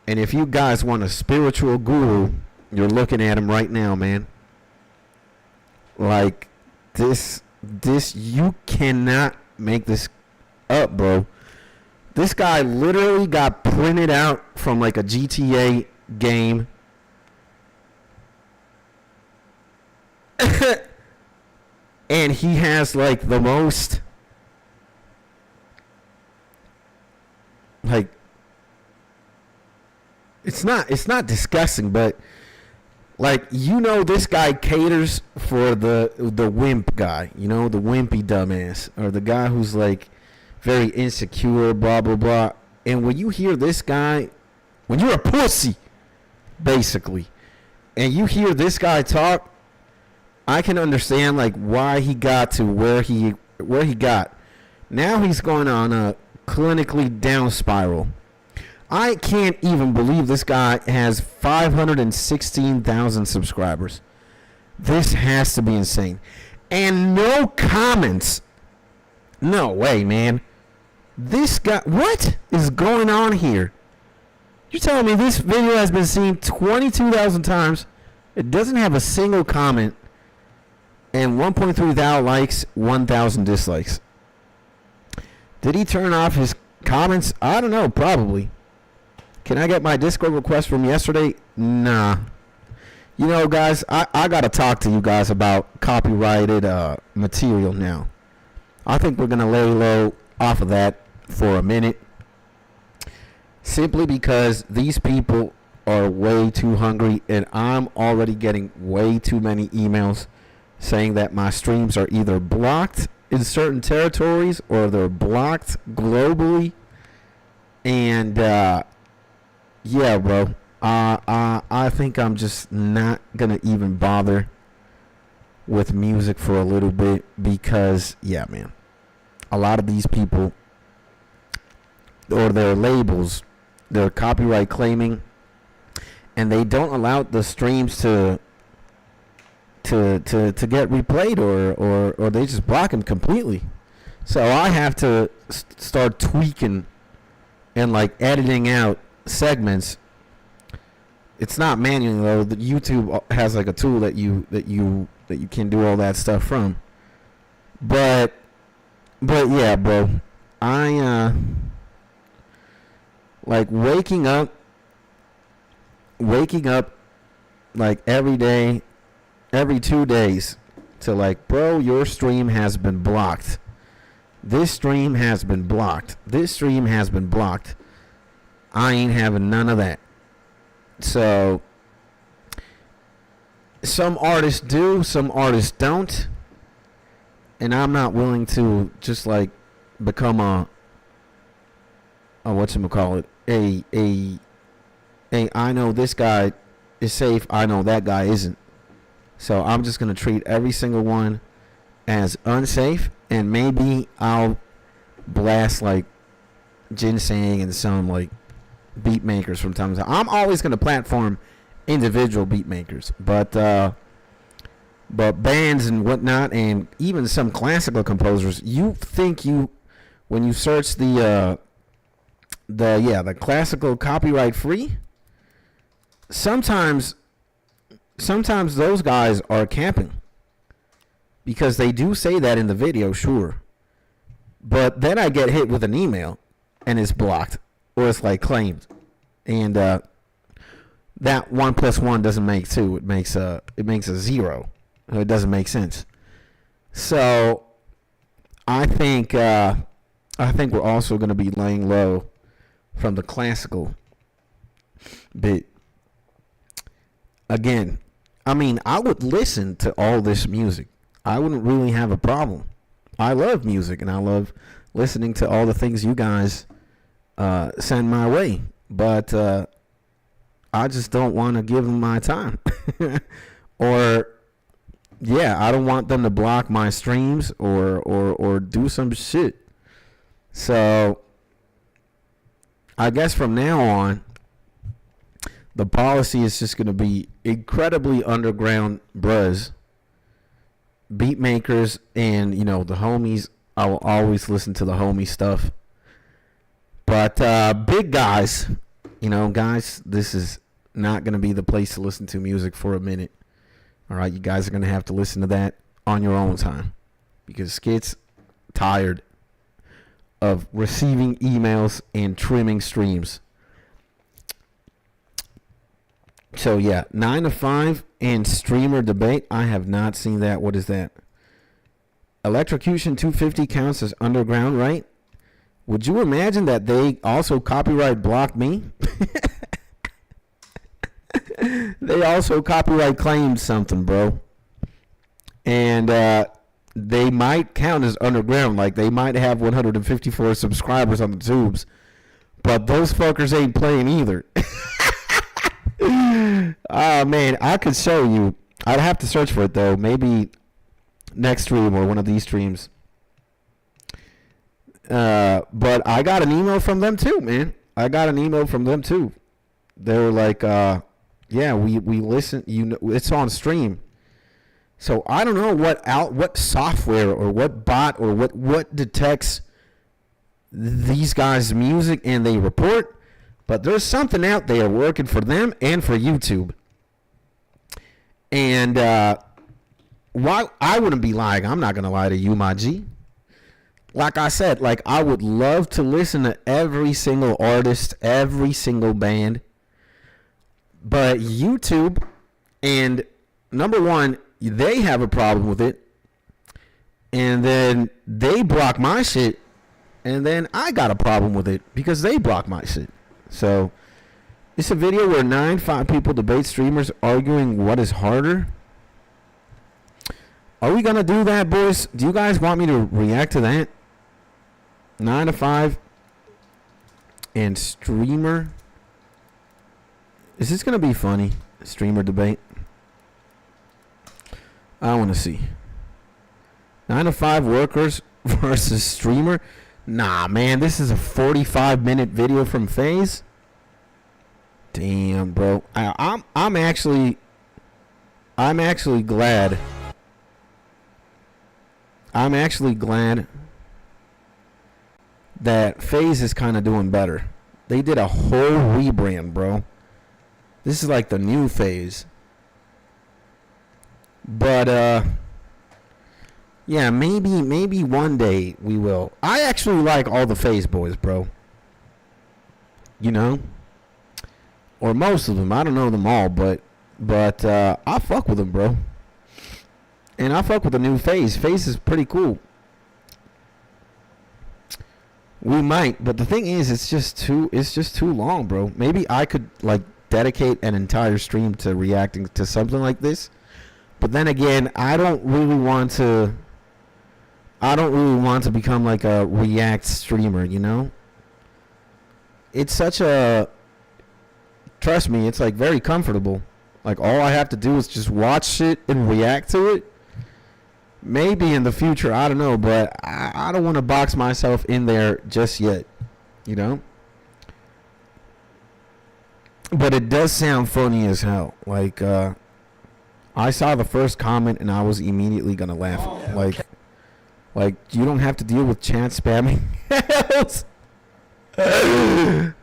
And if you guys want a spiritual guru, you're looking at him right now, man. Like, this, you cannot make this up, bro. This guy literally got printed out from like a GTA game. And he has like the most, like, it's not disgusting, but like, you know, this guy caters for the wimp guy, you know, the wimpy dumbass, or the guy who's like very insecure, blah blah blah. And when you hear this guy, when you're a pussy, basically, and you hear this guy talk, I can understand like why he got to where he got. Now he's going on a clinically down spiral. I can't even believe this guy has 516,000 subscribers. This has to be insane. And no comments. No way, man. This guy, what is going on here? You're telling me this video has been seen 22,000 times. It doesn't have a single comment. And 1.3 likes, 1,000 dislikes. Did he turn off his comments? I don't know, probably. Can I get my Discord request from yesterday? Nah. You know, guys, I got to talk to you guys about copyrighted material now. I think we're going to lay low off of that for a minute. Simply because these people are way too hungry, and I'm already getting way too many emails saying that my streams are either blocked in certain territories or they're blocked globally. And yeah, bro, I think I'm just not gonna even bother with music for a little bit, because yeah, man, a lot of these people or their labels, they're copyright claiming, and they don't allow the streams to get replayed, or they just block them completely. So I have to start tweaking and like editing out segments. It's not manual though. The YouTube has like a tool that you can do all that stuff from. But yeah, bro, I like waking up like every day, every 2 days, to like, bro, your stream has been blocked. This stream has been blocked. This stream has been blocked. I ain't having none of that. So some artists do, some artists don't. And I'm not willing to just like become a whatchamacallit, a I know this guy is safe, I know that guy isn't. So I'm just gonna treat every single one as unsafe, and maybe I'll blast like ginseng and some like beat makers from time to time. I'm always gonna platform individual beat makers, but bands and whatnot, and even some classical composers. When you search the classical copyright free, sometimes those guys are camping, because they do say that in the video, sure, but then I get hit with an email and it's blocked, or it's like claimed, and that 1 + 1 doesn't make 2. It makes a 0. It doesn't make sense. So I think we're also going to be laying low from the classical bit. Again, I mean, I would listen to all this music. I wouldn't really have a problem. I love music, and I love listening to all the things you guys send my way. But I just don't want to give them my time. Or, yeah, I don't want them to block my streams or do some shit. So I guess from now on, the policy is just going to be incredibly underground bruz, beat makers, and, you know, the homies. I will always listen to the homie stuff. But big guys, you know, guys, this is not going to be the place to listen to music for a minute. All right, you guys are going to have to listen to that on your own time, because Skit's tired of receiving emails and trimming streams. So yeah, 9 to 5 and streamer debate. I have not seen that. What is that? Electrocution 250 counts as underground, right? Would you imagine that they also copyright blocked me? They also copyright claimed something, bro. And they might count as underground. Like, they might have 154 subscribers on the tubes, but those fuckers ain't playing either. Oh, man, I could show you. I'd have to search for it, though. Maybe next stream or one of these streams. But I got an email from them, too, man. I got an email from them, too. They were like, yeah, we listen. You know, it's on stream. So I don't know what software or what bot or what detects these guys' music and they report. But there's something out there working for them and for YouTube. And why I wouldn't be lying. I'm not gonna lie to you, my G. Like I said, like, I would love to listen to every single artist, every single band. But YouTube, and number one, they have a problem with it. And then they block my shit. And then I got a problem with it because they block my shit. So it's a video where 9-5 people debate streamers arguing what is harder. Are we gonna do that, boys? Do you guys want me to react to that? 9 to 5 and streamer. Is this gonna be funny? Streamer debate. I want to see. 9 to 5 workers versus streamer. Nah, man, this is a 45-minute video from FaZe. Damn, bro. I'm actually glad. I'm actually glad that FaZe is kind of doing better. They did a whole rebrand, bro. This is like the new FaZe. But yeah, maybe one day we will. I actually like all the FaZe boys, bro. You know? Or most of them. I don't know them all, but I fuck with them, bro. And I fuck with the new FaZe. FaZe is pretty cool. We might, but the thing is, it's just too long, bro. Maybe I could like dedicate an entire stream to reacting to something like this. But then again, I don't really want to become like a react streamer, you know? It's such a, trust me, it's like very comfortable. Like, all I have to do is just watch it and react to it. Maybe in the future, I don't know, but I don't want to box myself in there just yet, you know? But it does sound funny as hell. Like, I saw the first comment and I was immediately going to laugh. Like, you don't have to deal with chat spamming.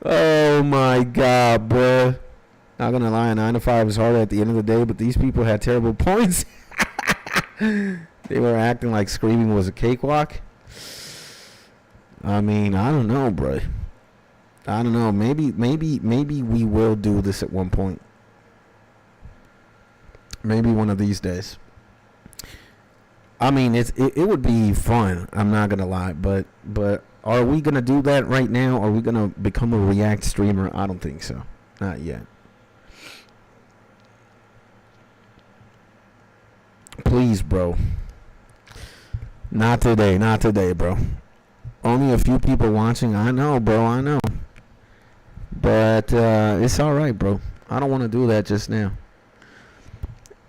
Oh, my God, bruh. Not going to lie, a 9 to 5 is hard at the end of the day, but these people had terrible points. They were acting like screaming was a cakewalk. I mean, I don't know, bro. I don't know. Maybe we will do this at one point. Maybe one of these days. I mean, it would be fun. I'm not gonna lie, but are we gonna do that right now? Are we gonna become a React streamer? I don't think so. Not yet. Please, bro. Not today, bro. Only a few people watching. I know, bro. I know. But it's all right, bro. I don't want to do that just now.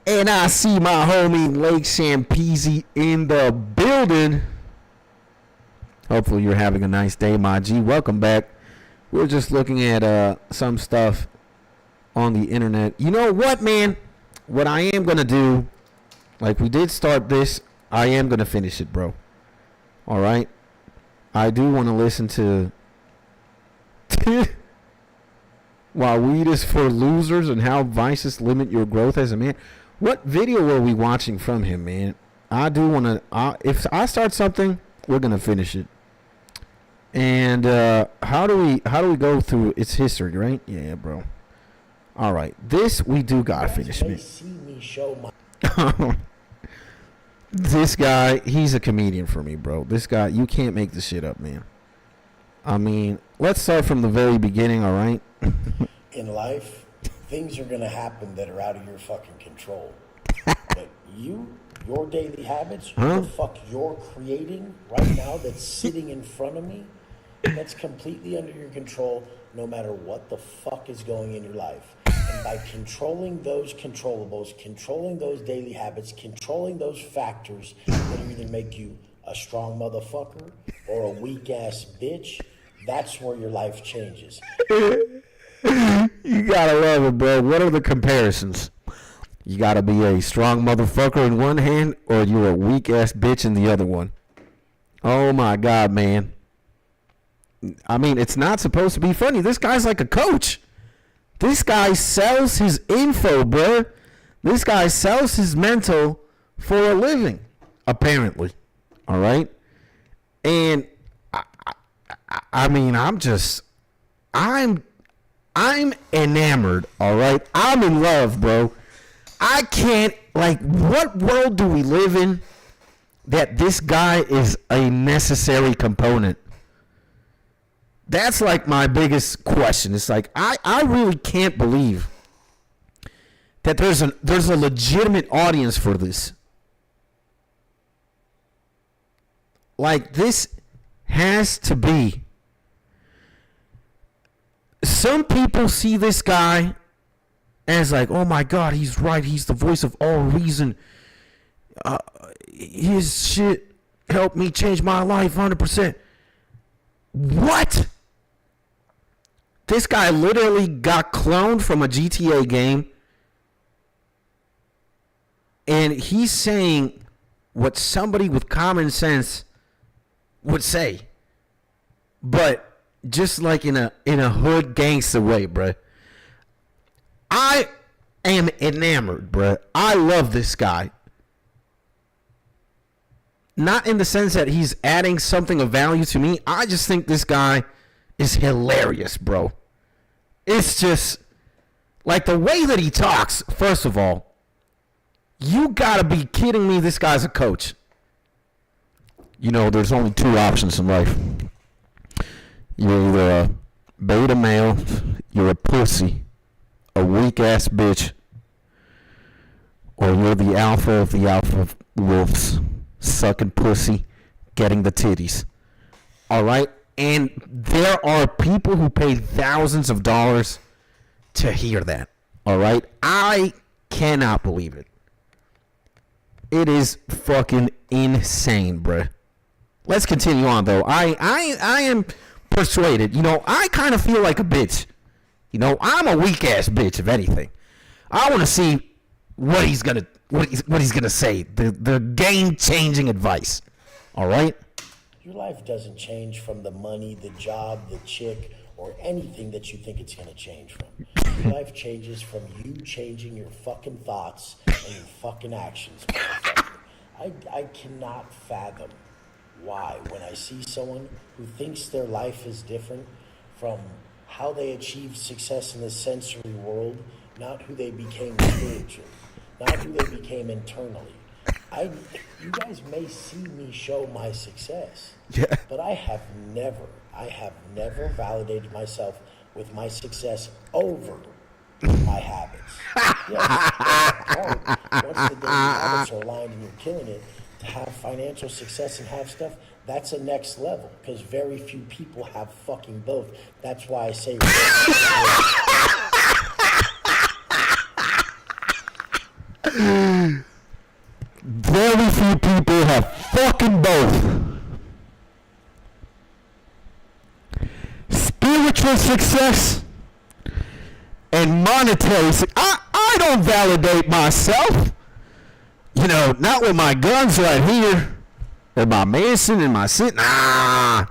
And I see my homie Lake Champeasy in the building. Hopefully you're having a nice day, my G. Welcome back. We're just looking at some stuff on the internet. You know what, man? What I am going to do, like we did start this, I am going to finish it, bro. All right? I do want to listen to While Weed is for Losers and How Vices Limit Your Growth as a Man. What video were we watching from him, man? I do want to, if I start something, we're going to finish it. And how do we go through its history, right? Yeah, bro. All right. This we do got to finish, man. This guy, he's a comedian for me, bro. This guy, you can't make this shit up, man. I mean, let's start from the very beginning, all right? In life, things are going to happen that are out of your fucking control. But your daily habits, what the fuck you're creating right now that's sitting in front of me, that's completely under your control no matter what the fuck is going in your life. And by controlling those controllables, controlling those daily habits, controlling those factors that either make you a strong motherfucker or a weak ass bitch, that's where your life changes. You gotta love it, bro. What are the comparisons? You gotta be a strong motherfucker in one hand, or you're a weak ass bitch in the other one. Oh my God, man. I mean, it's not supposed to be funny. This guy's like a coach. This guy sells his info, bro. This guy sells his mental for a living, apparently. All right? And I mean, I'm enamored, all right? I'm in love, bro. I can't, like, what world do we live in that this guy is a necessary component? That's like my biggest question. It's like, I really can't believe that there's a legitimate audience for this. Like, this has to be. Some people see this guy as like, oh my God, he's right. He's the voice of all reason. His shit helped me change my life 100%. What? This guy literally got cloned from a GTA game. And he's saying what somebody with common sense would say. But just like in a hood gangster way, bruh. I am enamored, bruh. I love this guy. Not in the sense that he's adding something of value to me. I just think this guy is hilarious, bro. It's just like the way that he talks. First of all, you gotta be kidding me. This guy's a coach. You know, there's only two options in life. You're either a beta male, you're a pussy, a weak ass bitch, or you're the alpha of the alpha wolves, sucking pussy, getting the titties. Alright? And there are people who pay thousands of dollars to hear that. Alright? I cannot believe it. It is fucking insane, bruh. Let's continue on, though. I am persuaded. You know, I kind of feel like a bitch. You know, I'm a weak ass bitch, if anything. I want to see what he's gonna say. The game changing advice. All right. Your life doesn't change from the money, the job, the chick, or anything that you think it's gonna change from. Your life changes from you changing your fucking thoughts and your fucking actions, motherfucker. I cannot fathom why, when I see someone who thinks their life is different from how they achieved success in the sensory world, not who they became spiritually, not who they became internally. You guys may see me show my success, but I have never validated myself with my success over my habits. Yes, once the daily habits are aligned and you're killing it, to have financial success and have stuff, that's a next level, because very few people have fucking both. That's why I say very few people have fucking both. Spiritual success and monetary success. I don't validate myself. You know, not with my guns right here. And my Mason and my sit. Nah.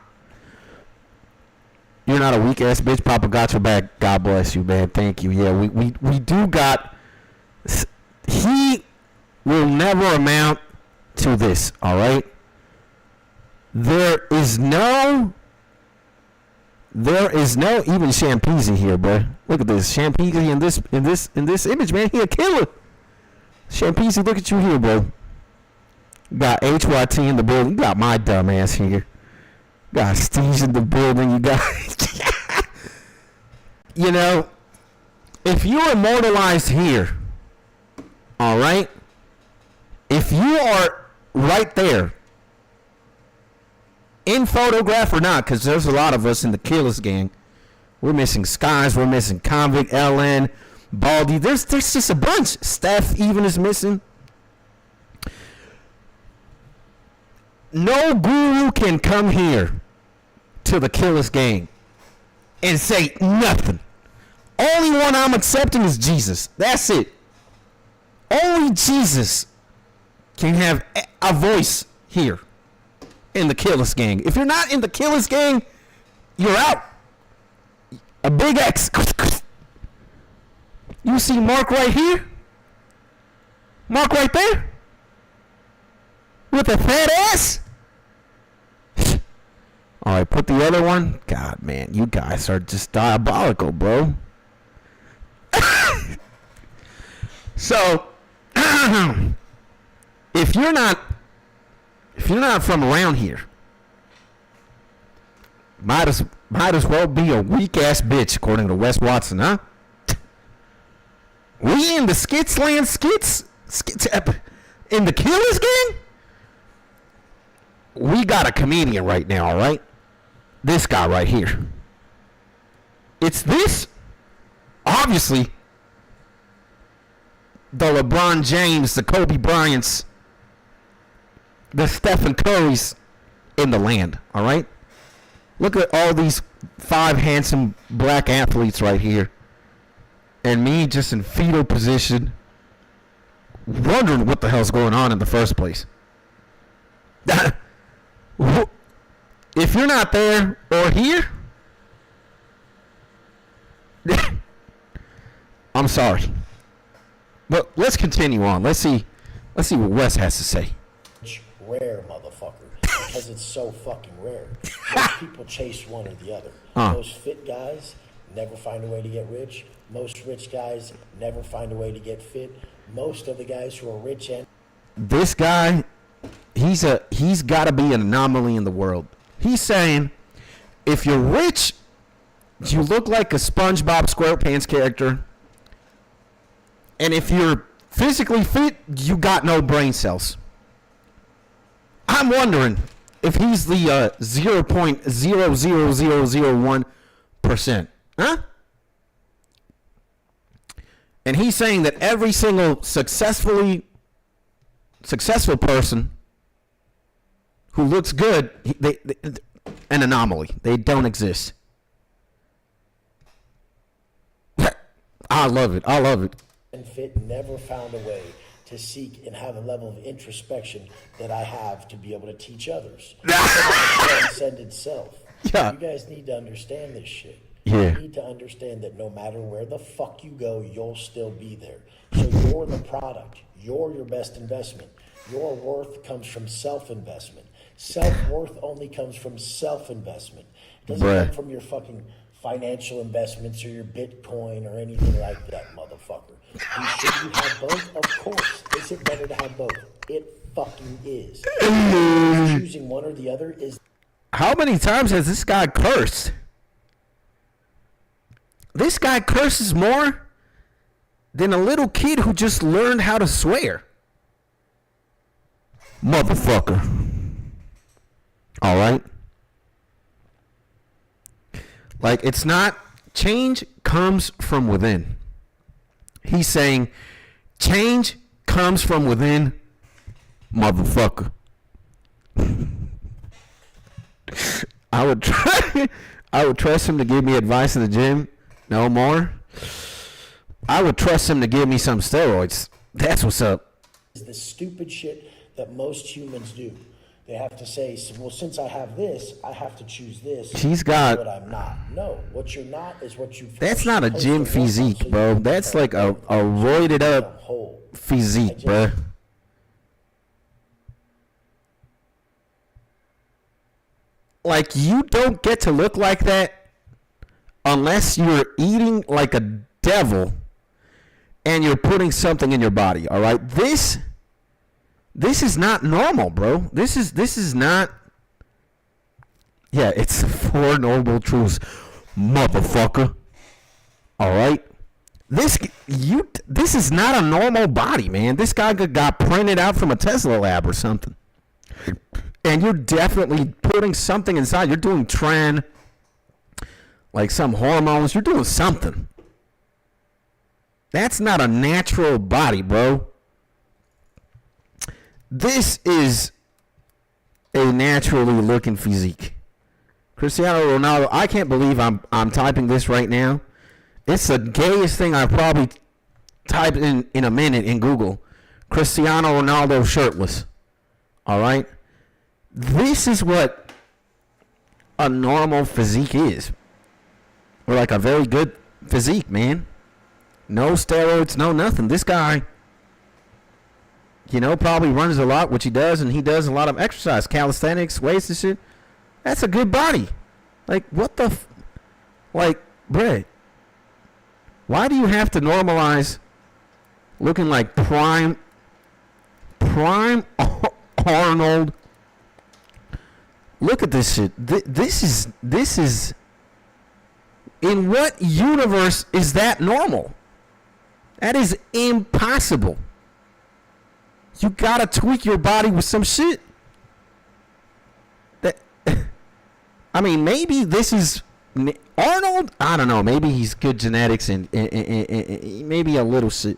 You're not a weak ass bitch. Papa got your back. God bless you, man. Thank you. Yeah, we do got. He will never amount to this. All right. There is no even Champeezy here, bro. Look at this Champeezy in this image, man. He a killer. Champeezy, look at you here, bro. Got HYT in the building. You got my dumb ass here. Got Steve's in the building. You got, you know, if you're immortalized here, all right, if you are right there, in photograph or not, because there's a lot of us in the Killers gang. We're missing Skies. We're missing Convict, LN, Baldy. There's just a bunch. Steph even is missing. No guru can come here to the Killers gang and say nothing. Only one I'm accepting is Jesus. That's it. Only Jesus can have a voice here in the Killers gang. If you're not in the Killers gang, you're out. A big X. You see Mark right here? Mark right there? With a fat ass? Alright, put the other one. God, man, you guys are just diabolical, bro. So, if you're not from around here, might as well be a weak ass bitch, according to Wes Watson, huh? We in the skits land, skits in the Killers gang. We got a comedian right now, all right? This guy right here. It's this, obviously, the LeBron James, the Kobe Bryants, the Stephen Currys in the land, all right? Look at all these 5 handsome black athletes right here. And me just in fetal position, wondering what the hell's going on in the first place. If you're not there or here, I'm sorry. But let's continue on. Let's see what Wes has to say. Rare, motherfucker, because it's so fucking rare. Most people chase one or the other. Most fit guys never find a way to get rich. Most rich guys never find a way to get fit. Most of the guys who are rich and this guy, he's got to be an anomaly in the world. He's saying, if you're rich, you look like a SpongeBob SquarePants character, and if you're physically fit, you got no brain cells. I'm wondering if he's the 0.00001%. Huh? And he's saying that every single successful person who looks good, they an anomaly. They don't exist. I love it. I love it. And fit never found a way to seek and have a level of introspection that I have to be able to teach others. Transcended self. Yeah. You guys need to understand this shit. Yeah. You need to understand that no matter where the fuck you go, you'll still be there. So you're the product. You're your best investment. Your worth comes from self-investment. Self-worth only comes from self-investment. It doesn't come from your fucking financial investments or your Bitcoin or anything like that, motherfucker. Should you have both? Of course. Is it better to have both? It fucking is. Choosing one or the other is... How many times has this guy cursed? This guy curses more than a little kid who just learned how to swear. Motherfucker. All right? Like, it's not... Change comes from within. He's saying, change comes from within, motherfucker. I would trust him to give me advice in the gym. No more. I would trust him to give me some steroids. That's what's up. Is the stupid shit that most humans do. They have to say, well, since I have this, I have to choose this. He's got... But I'm not. No, what you're not is what you... That's not a gym physique, bro. That's like a roided up physique, bro. Like, you don't get to look like that unless you're eating like a devil and you're putting something in your body, all right? This is not normal, bro. This is not... Yeah, it's 4 Noble Truths, motherfucker. All right? This is not a normal body, man. This guy got printed out from a Tesla lab or something. And you're definitely putting something inside. You're doing like some hormones. You're doing something. That's not a natural body, bro. This is a naturally looking physique. Cristiano Ronaldo, I can't believe I'm typing this right now. It's the gayest thing I've probably typed in a minute in Google. Cristiano Ronaldo shirtless. All right? This is what a normal physique is. Or like a very good physique, man. No steroids, no nothing. This guy, probably runs a lot, which he does, and he does a lot of exercise, calisthenics, weights and shit. That's a good body. Like, what the... bruh. Why do you have to normalize looking like prime Arnold? Look at this shit. This is... In what universe is that normal? That is impossible. You gotta tweak your body with some shit. I mean, maybe this is Arnold. I don't know. Maybe he's good genetics and maybe a little shit.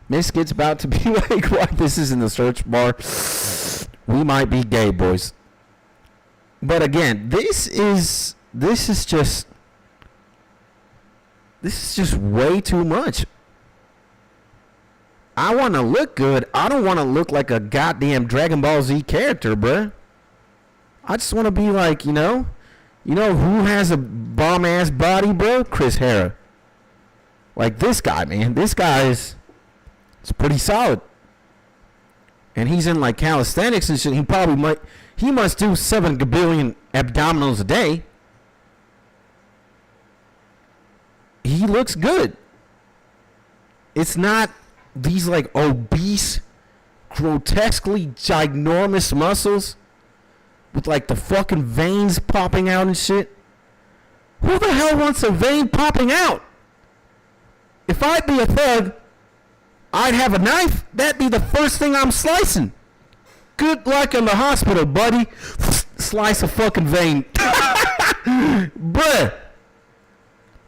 Miskit's about to be like, why this is in the search bar? We might be gay, boys. But again, this is just way too much. I want to look good. I don't want to look like a goddamn Dragon Ball Z character, bruh. I just want to be like, who has a bomb-ass body, bro? Chris Hera. Like this guy, man. This guy it's pretty solid. And he's in like calisthenics and shit. He must do 7 gabillion abdominals a day. He looks good. It's not these like obese, grotesquely ginormous muscles with like the fucking veins popping out and shit. Who the hell wants a vein popping out? If I'd be a thug, I'd have a knife. That'd be the first thing I'm slicing. Good luck in the hospital, buddy. Slice a fucking vein. Bruh.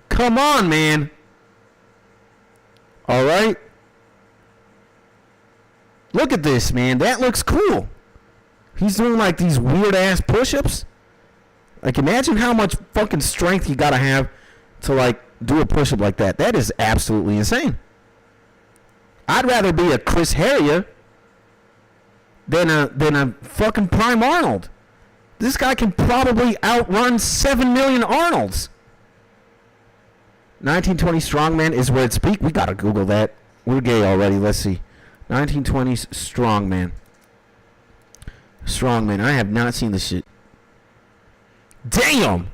Come on, man. All right. Look at this, man. That looks cool. He's doing like these weird ass push-ups. Like, imagine how much fucking strength you gotta have to like do a push-up like that. That is absolutely insane. I'd rather be a Chris Harrier than a fucking Prime Arnold. This guy can probably outrun 7 million Arnolds. 1920 strongman is where it's peak. We gotta Google that. We're gay already. Let's see. 1920s strongman. Strongman. I have not seen this shit. Damn.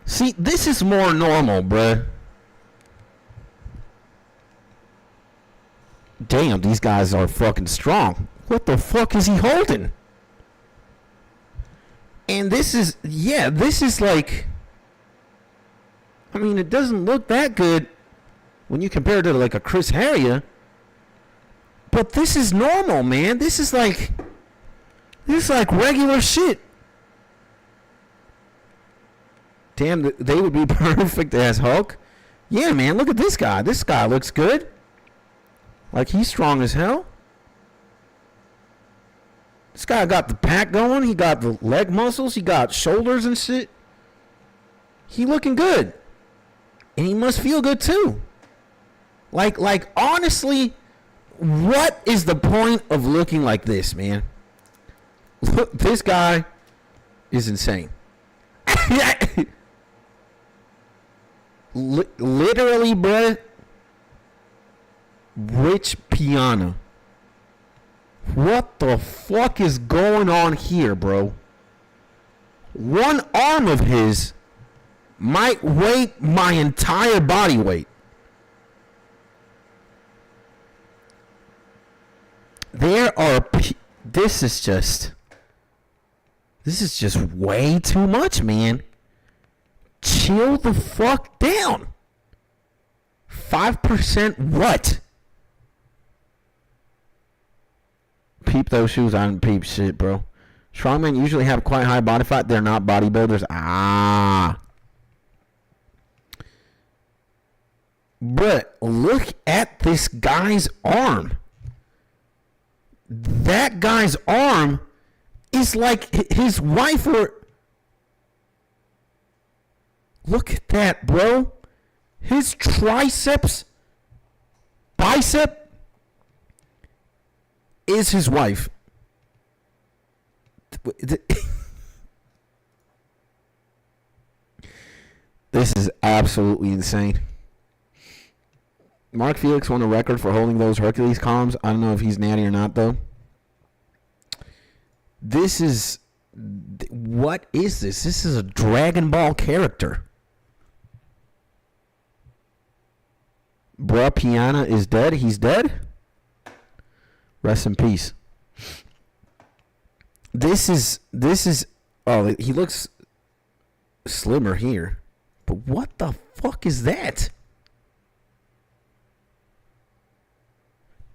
See, this is more normal, bruh. Damn, these guys are fucking strong. What the fuck is he holding? And this is, yeah, this is like, I mean, it doesn't look that good when you compare it to like a Chris Harrier. But this is normal, man. This is like regular shit. Damn, they would be perfect as Hulk. Yeah, man, look at this guy. This guy looks good. Like, he's strong as hell. This guy got the pack going. He got the leg muscles. He got shoulders and shit. He looking good. And he must feel good too. Like honestly, what is the point of looking like this, man? Look, this guy is insane. Literally, bruh. Rich Piana. What the fuck is going on here, bro? One arm of his might weigh my entire body weight. This is just way too much, man. Chill the fuck down. 5% what? Peep those shoes. I don't peep shit, bro. Strongmen usually have quite high body fat. They're not bodybuilders. But look at this guy's arm. That guy's arm is like his wife or... Look at that, bro. His triceps, bicep, is his wife. This is absolutely insane. Mark Felix won a record for holding those Hercules columns. I don't know if he's natty or not, though. This is... What is this? This is a Dragon Ball character. Bruh, Piana is dead. He's dead. Rest in peace. This is. Oh, he looks slimmer here. But what the fuck is that?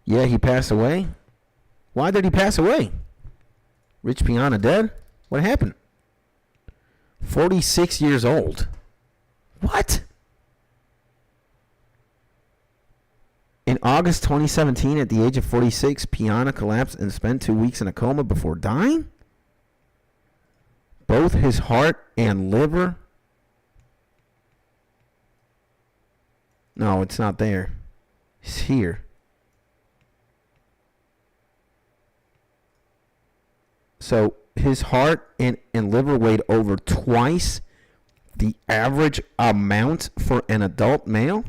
Yeah, he passed away. Why did he pass away? Rich Piana dead? What happened? 46 years old. What? In August 2017, at the age of 46, Piana collapsed and spent 2 weeks in a coma before dying. Both his heart and liver. No, it's not there. It's here. So his heart and liver weighed over twice the average amount for an adult male.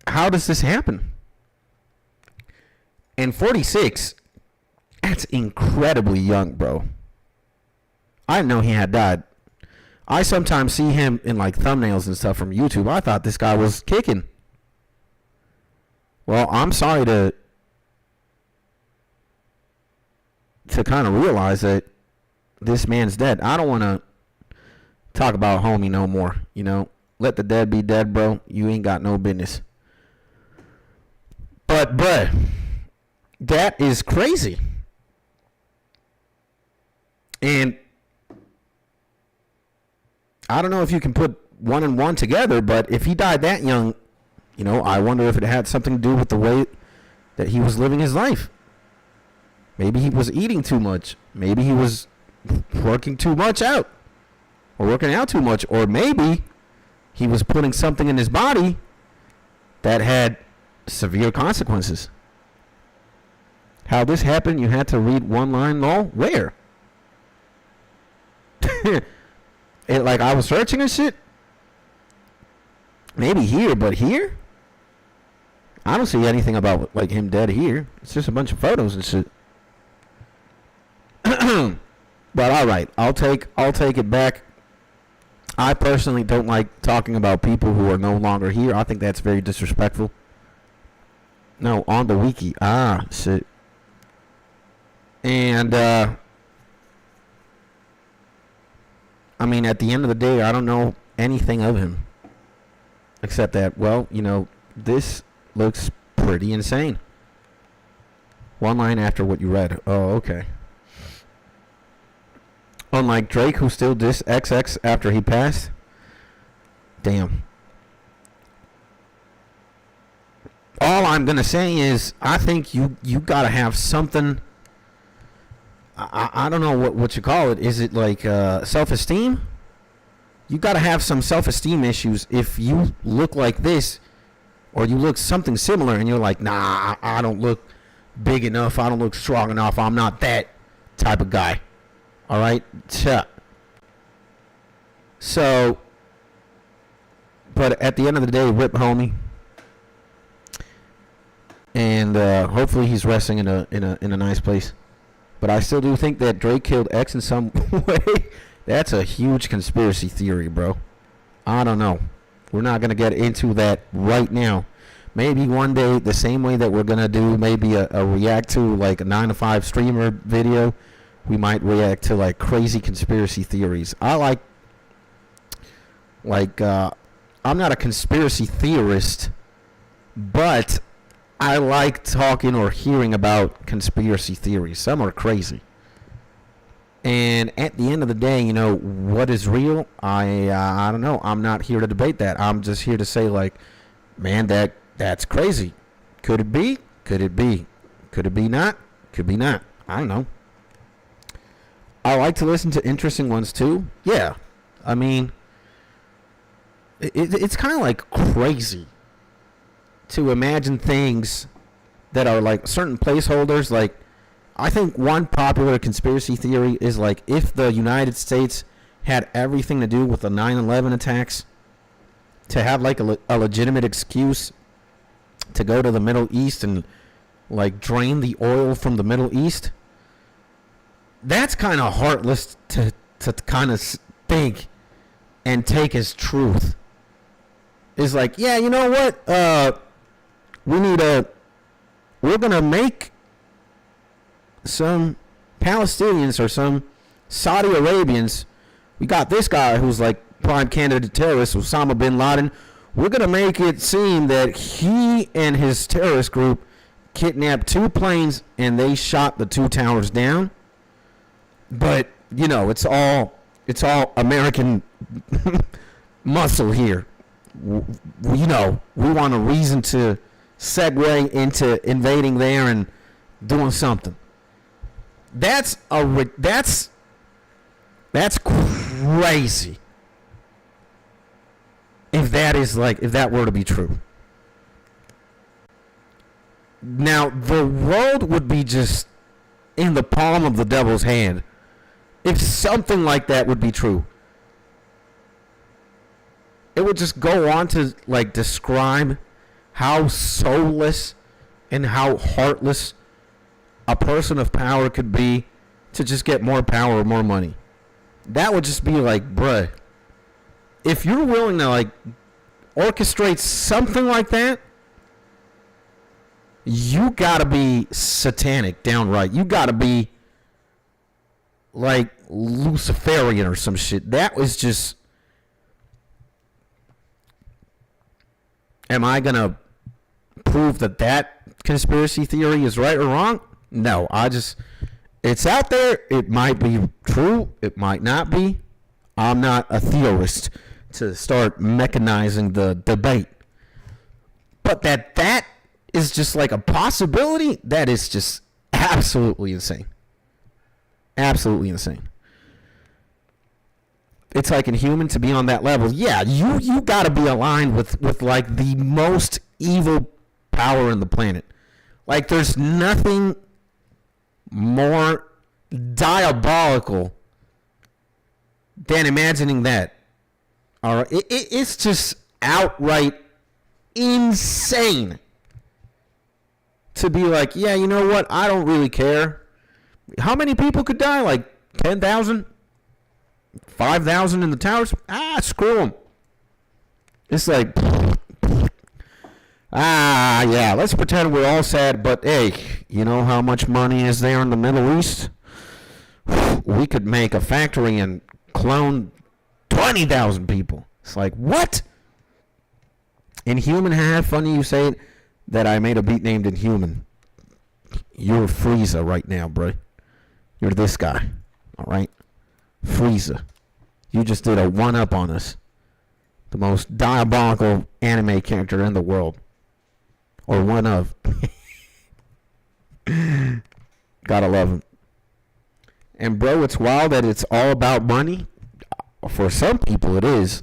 How does this happen? And 46, that's incredibly young, bro. I didn't know he had died. I sometimes see him in like thumbnails and stuff from YouTube. I thought this guy was kicking. Well, I'm sorry to kind of realize that this man's dead. I don't want to talk about homie no more. You know, let the dead be dead, bro. You ain't got no business. But, bruh, that is crazy. And I don't know if you can put one and one together, but if he died that young, you know, I wonder if it had something to do with the way that he was living his life. Maybe he was eating too much. Maybe he was working too much out. Or working out too much. Or maybe he was putting something in his body that had severe consequences. How this happened, you had to read one line, lol. Where? Like I was searching and shit. Maybe here, but here? I don't see anything about like him dead here. It's just a bunch of photos and shit. But all right, I'll take it back. I personally don't like talking about people who are no longer here. I think that's very disrespectful. No, on the wiki. Ah, shit. And I mean, at the end of the day, I don't know anything of him. Except that, well, you know, this looks pretty insane. One line after what you read. Oh, okay. Unlike Drake, who still dissed XX after he passed. Damn. All I'm going to say is, I think you got to have something. I don't know what you call it. Is it like self-esteem? You got to have some self-esteem issues if you look like this or you look something similar and you're like, nah, I don't look big enough. I don't look strong enough. I'm not that type of guy. All right? So, but at the end of the day, rip homie. And hopefully he's resting in a nice place. But I still do think that Drake killed X in some way. That's a huge conspiracy theory, bro. I don't know. We're not going to get into that right now. Maybe one day, the same way that we're going to do maybe a react to like a 9 to 5 streamer video, we might react to like crazy conspiracy theories. I I'm not a conspiracy theorist, but I like talking or hearing about conspiracy theories. Some are crazy. And at the end of the day, you know, what is real? I don't know. I'm not here to debate that. I'm just here to say, like, man, that's crazy. Could it be? Could it be? Could it be not? Could be not. I don't know. I like to listen to interesting ones, too. Yeah. I mean, it's kind of like crazy to imagine things that are like certain placeholders. Like, I think one popular conspiracy theory is like if the United States had everything to do with the 9/11 attacks, to have like a legitimate excuse to go to the Middle East and like drain the oil from the Middle East. That's kind of heartless to kind of think and take as truth. It's like, yeah, you know what? We're going to make some Palestinians or some Saudi Arabians. We got this guy who's like prime candidate terrorist, Osama bin Laden. We're going to make it seem that he and his terrorist group kidnapped 2 planes and they shot the 2 towers down. But, you know, it's all American muscle here. You know, we want a reason to segue into invading there and doing something. That's crazy. If that were to be true. Now, the world would be just in the palm of the devil's hand if something like that would be true. It would just go on to like describe how soulless and how heartless a person of power could be to just get more power or more money. That would just be like, bruh, if you're willing to like orchestrate something like that, you gotta be satanic downright. You gotta be like Luciferian or some shit. That was just... Am I gonna prove that conspiracy theory is right or wrong? No, it's out there. It might be true. It might not be. I'm not a theorist to start mechanizing the debate. But that is just like a possibility, that is just absolutely insane. Absolutely insane. It's like inhuman to be on that level. Yeah, you got to be aligned with like the most evil power in the planet. Like there's nothing more diabolical than imagining that. All right, it's just outright insane to be like, yeah, you know what? I don't really care. How many people could die? Like 10,000? 5,000 in the towers? Screw them. It's like, yeah, let's pretend we're all sad, but hey, you know how much money is there in the Middle East? We could make a factory and clone 20,000 people. It's like, what? Inhuman, funny you say that I made a beat named Inhuman. You're Frieza right now, bro. You're this guy, all right? Frieza. You just did a one-up on us. The most diabolical anime character in the world. Or one of. Gotta love him. And bro, it's wild that it's all about money. For some people it is.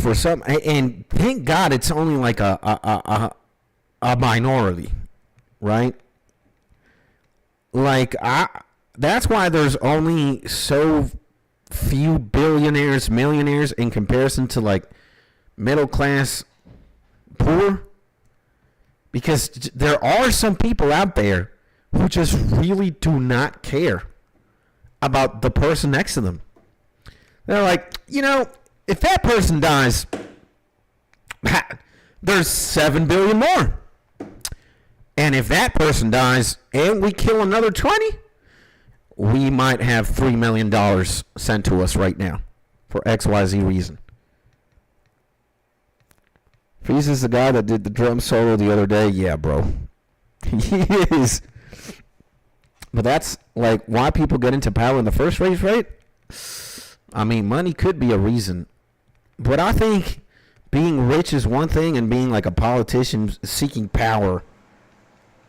For some, and thank God it's only like a minority, right? Like that's why there's only so few billionaires, millionaires in comparison to like middle class poor, because there are some people out there who just really do not care about the person next to them. They're like, you know, if that person dies, there's 7 billion more. And if that person dies and we kill another 20, we might have $3 million sent to us right now for XYZ reason. Frieza's the guy that did the drum solo the other day. Yeah, bro. He is. But that's like why people get into power in the first place, right? I mean, money could be a reason. But I think being rich is one thing and being like a politician seeking power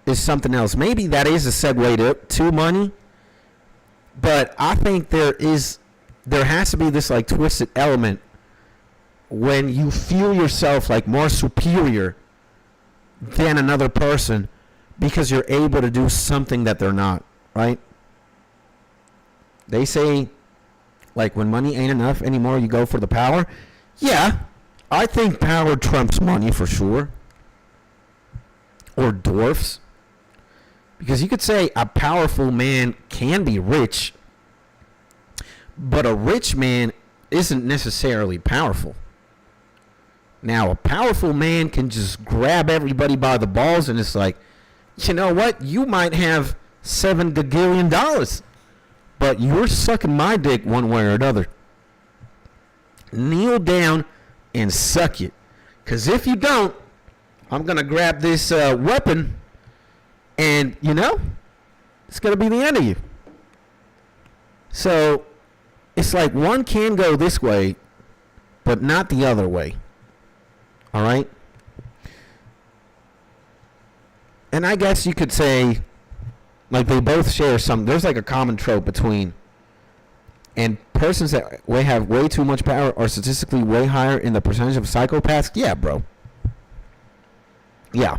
is something else. Maybe that is a segue to money. But I think there has to be this like twisted element when you feel yourself like more superior than another person because you're able to do something that they're not, right? They say like when money ain't enough anymore, you go for the power. Yeah, I think power trumps money for sure. Or dwarfs. Because you could say a powerful man can be rich, but a rich man isn't necessarily powerful. Now, a powerful man can just grab everybody by the balls and it's like, you know what? You might have $7 gagillion, but you're sucking my dick one way or another. Kneel down and suck it. Because if you don't, I'm going to grab this weapon and, you know, it's going to be the end of you. So, it's like one can go this way, but not the other way. All right? And I guess you could say, like, they both share some. There's like a common trope between, and persons that have way too much power are statistically way higher in the percentage of psychopaths. Yeah, bro. Yeah.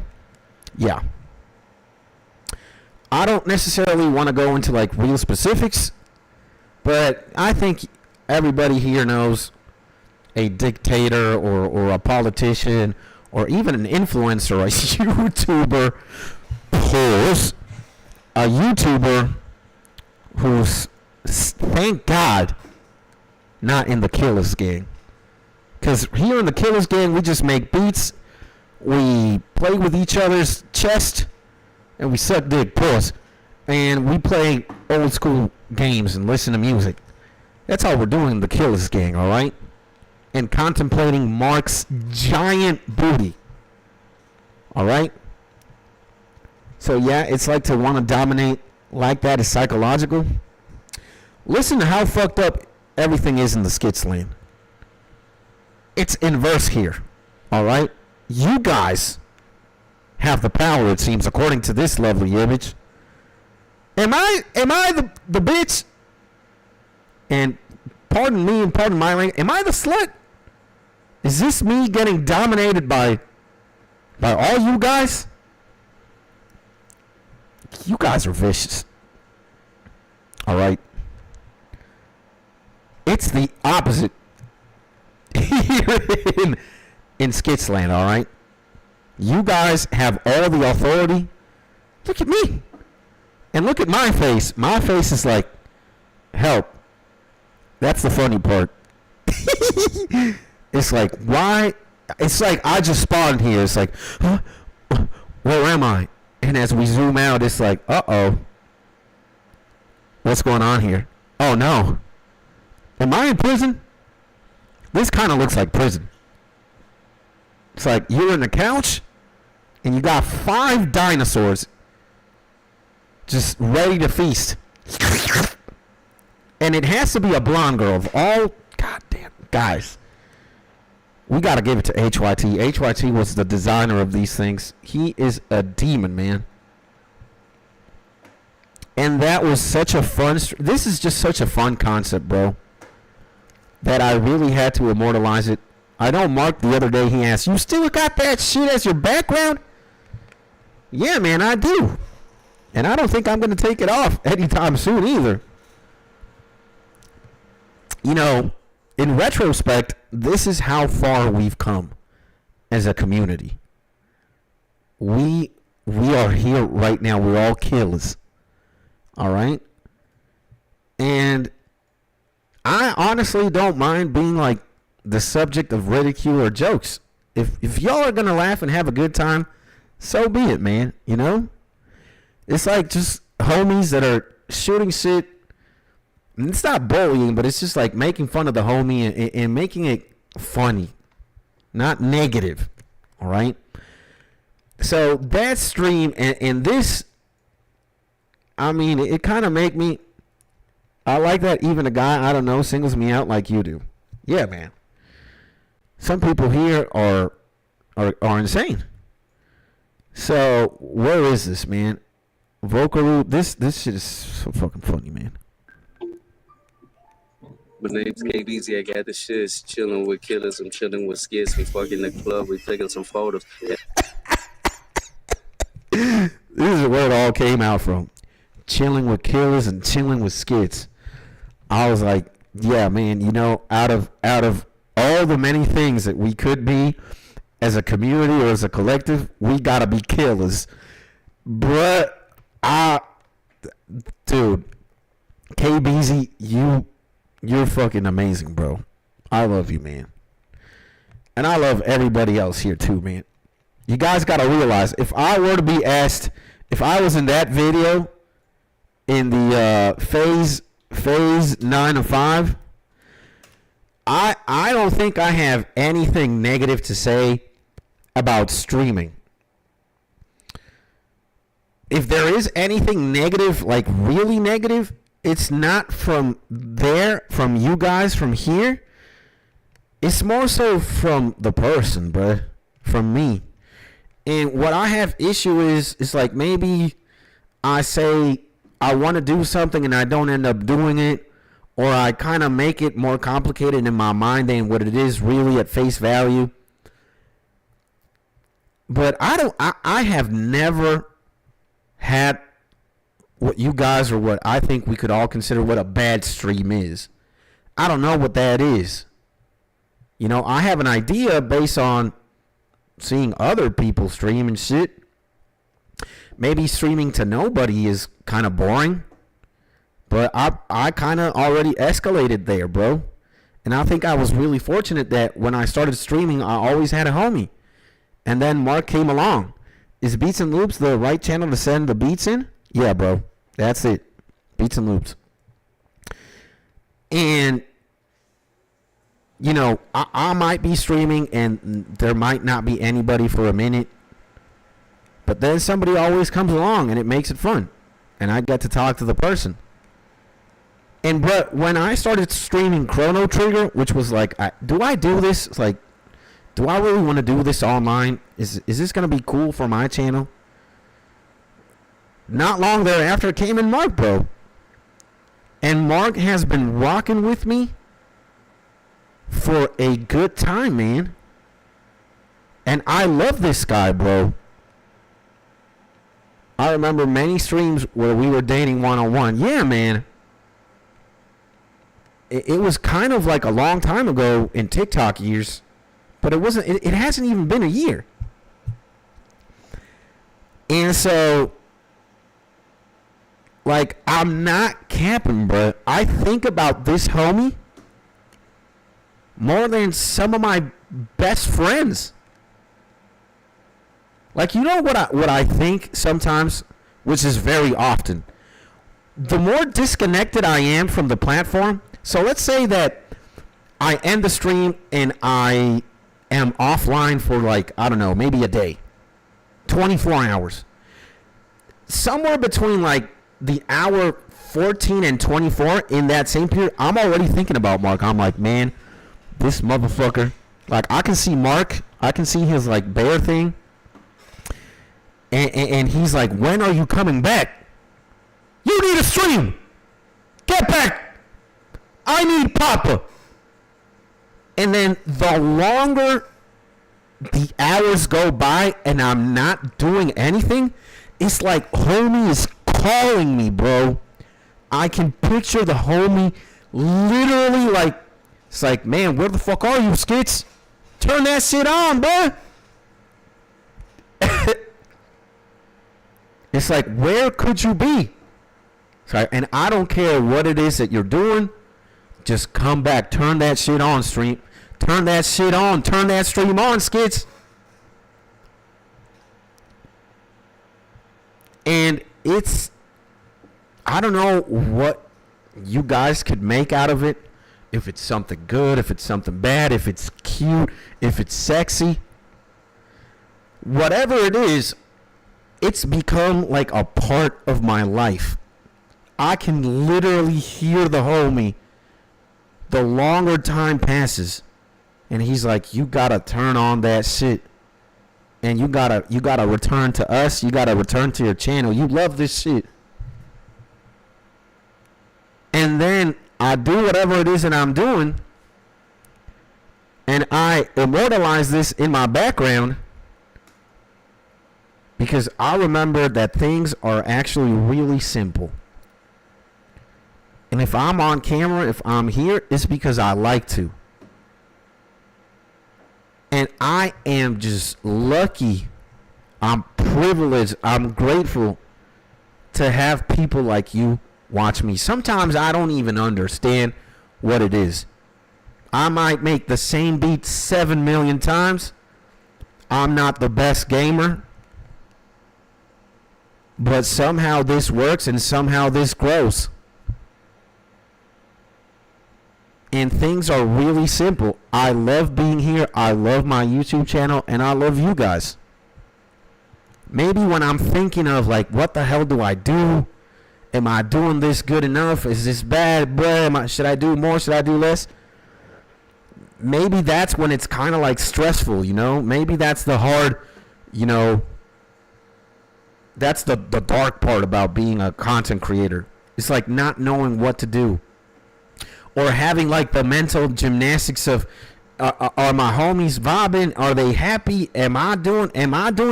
I don't necessarily want to go into like real specifics, but I think everybody here knows a dictator or a politician or even an influencer, a YouTuber, who's, thank God, not in the Killers gang. Because here in the Killers gang, we just make beats, we play with each other's chest, and we suck dick, pause. And we play old school games and listen to music. That's all we're doing in the Killers gang, alright? And contemplating Mark's giant booty. Alright? So yeah, it's like to want to dominate like that is psychological, listen to how fucked up everything is in the skits land. It's inverse here. Alright? You guys have the power, it seems, according to this lovely image. Am I the bitch? And pardon me and pardon my language, am I the slut? Is this me getting dominated by all you guys? You guys are vicious. Alright? It's the opposite here in Skitsland, alright? You guys have all the authority. Look at me. And look at my face. My face is like, help. That's the funny part. It's like, why? It's like I just spawned here. It's like, huh? Where am I? And as we zoom out, it's like, uh-oh. What's going on here? Oh, no. Am I in prison? This kind of looks like prison. It's like you're in the couch, and you got 5 dinosaurs just ready to feast. And it has to be a blonde girl of all goddamn guys. We got to give it to HYT. HYT was the designer of these things. He is a demon, man. And that was such a fun... This is just such a fun concept, bro, that I really had to immortalize it. I know Mark the other day, he asked, you still got that shit as your background? Yeah, man, I do. And I don't think I'm going to take it off anytime soon either. You know, in retrospect, this is how far we've come as a community. We are here right now. We're all killers. All right? And I honestly don't mind being like the subject of ridicule or jokes. If y'all are going to laugh and have a good time, so be it, man. You know? It's like just homies that are shooting shit. It's not bullying, but it's just like making fun of the homie and making it funny, not negative. All right. So that stream and this, I mean, it kind of make me. I like that even a guy I don't know singles me out like you do. Yeah, man. Some people here are insane. So where is this, man? Vocaroo, this shit is so fucking funny, man. My name's KBZ. I got the shits. Chilling with killers. I'm chilling with skits. We fucking the club. We taking some photos. This is where it all came out from. Chilling with killers and chilling with skits. I was like, yeah, man, you know, out of all the many things that we could be as a community or as a collective, we gotta be killers. Bruh, dude, KBZ, you're fucking amazing, bro. I love you, man. And I love everybody else here too, man. You guys gotta realize, if I were to be asked, if I was in that video in the phase 9 of 5, I don't think I have anything negative to say about streaming. If there is anything negative, like really negative, it's not from there, from you guys, from here. It's more so from the person, bruh. From me. And what I have issue is like maybe I say I want to do something and I don't end up doing it, or I kind of make it more complicated in my mind than what it is really at face value. But I have never had what you guys, or what I think we could all consider what a bad stream is. I don't know what that is. You know, I have an idea based on seeing other people stream and shit. Maybe streaming to nobody is kind of boring. But I kind of already escalated there, bro. And I think I was really fortunate that when I started streaming, I always had a homie. And then Mark came along. Is Beats and Loops the right channel to send the beats in? Yeah, bro. That's it. Beats and Loops. And, you know, I might be streaming and there might not be anybody for a minute. But then somebody always comes along and it makes it fun. and I get to talk to the person. And but when I started streaming Chrono Trigger, which was like, do I do this? It's like, do I really want to do this online? Is this gonna be cool for my channel? Not long thereafter came in Mark, bro. And Mark has been rocking with me for a good time, man. And I love this guy, bro. I remember many streams where we were dating one-on-one. Yeah, man. It was kind of like a long time ago in TikTok years. But it wasn't. It hasn't even been a year. And so, like, I'm not capping, bro. I think about this homie more than some of my best friends. Like, you know what I think sometimes, which is very often. The more disconnected I am from the platform. So let's say that I end the stream and I am offline for, like, I don't know, maybe a day. 24 hours. Somewhere between, like, the hour 14 and 24 in that same period, I'm already thinking about Mark. I'm like, man, this motherfucker. Like, I can see Mark. I can see his, like, bear thing. And he's like, when are you coming back? You need a stream. Get back. I need Papa. And then the longer the hours go by and I'm not doing anything, it's like homie is calling me, bro. I can picture the homie literally like, it's like, man, where the fuck are you, Skits? Turn that shit on, bro. It's like, where could you be? Sorry, and I don't care what it is that you're doing. Just come back. Turn that shit on, stream. Turn that shit on. Turn that stream on, Skits. And it's, I don't know what you guys could make out of it. If it's something good, if it's something bad, if it's cute, if it's sexy. Whatever it is, it's become like a part of my life. I can literally hear the homie the longer time passes. And he's like, you gotta turn on that shit. And you gotta return to us. You gotta return to your channel. You love this shit. And then I do whatever it is that I'm doing. And I immortalize this in my background. Because I remember that things are actually really simple. And if I'm on camera, if I'm here, it's because I like to. And I am just lucky. I'm privileged. I'm grateful to have people like you watch me. Sometimes I don't even understand what it is. I might make the same beat 7 million times. I'm not the best gamer. But somehow this works and somehow this grows. And things are really simple. I love being here. I love my YouTube channel. And I love you guys. Maybe when I'm thinking of like, what the hell do I do? Am I doing this good enough? Is this bad? Boy, should I do more? Should I do less? Maybe that's when it's kind of like stressful, you know? Maybe that's the hard, you know... That's the dark part about being a content creator. It's like not knowing what to do. Or having like the mental gymnastics of, are my homies vibing? Are they happy? Am I doing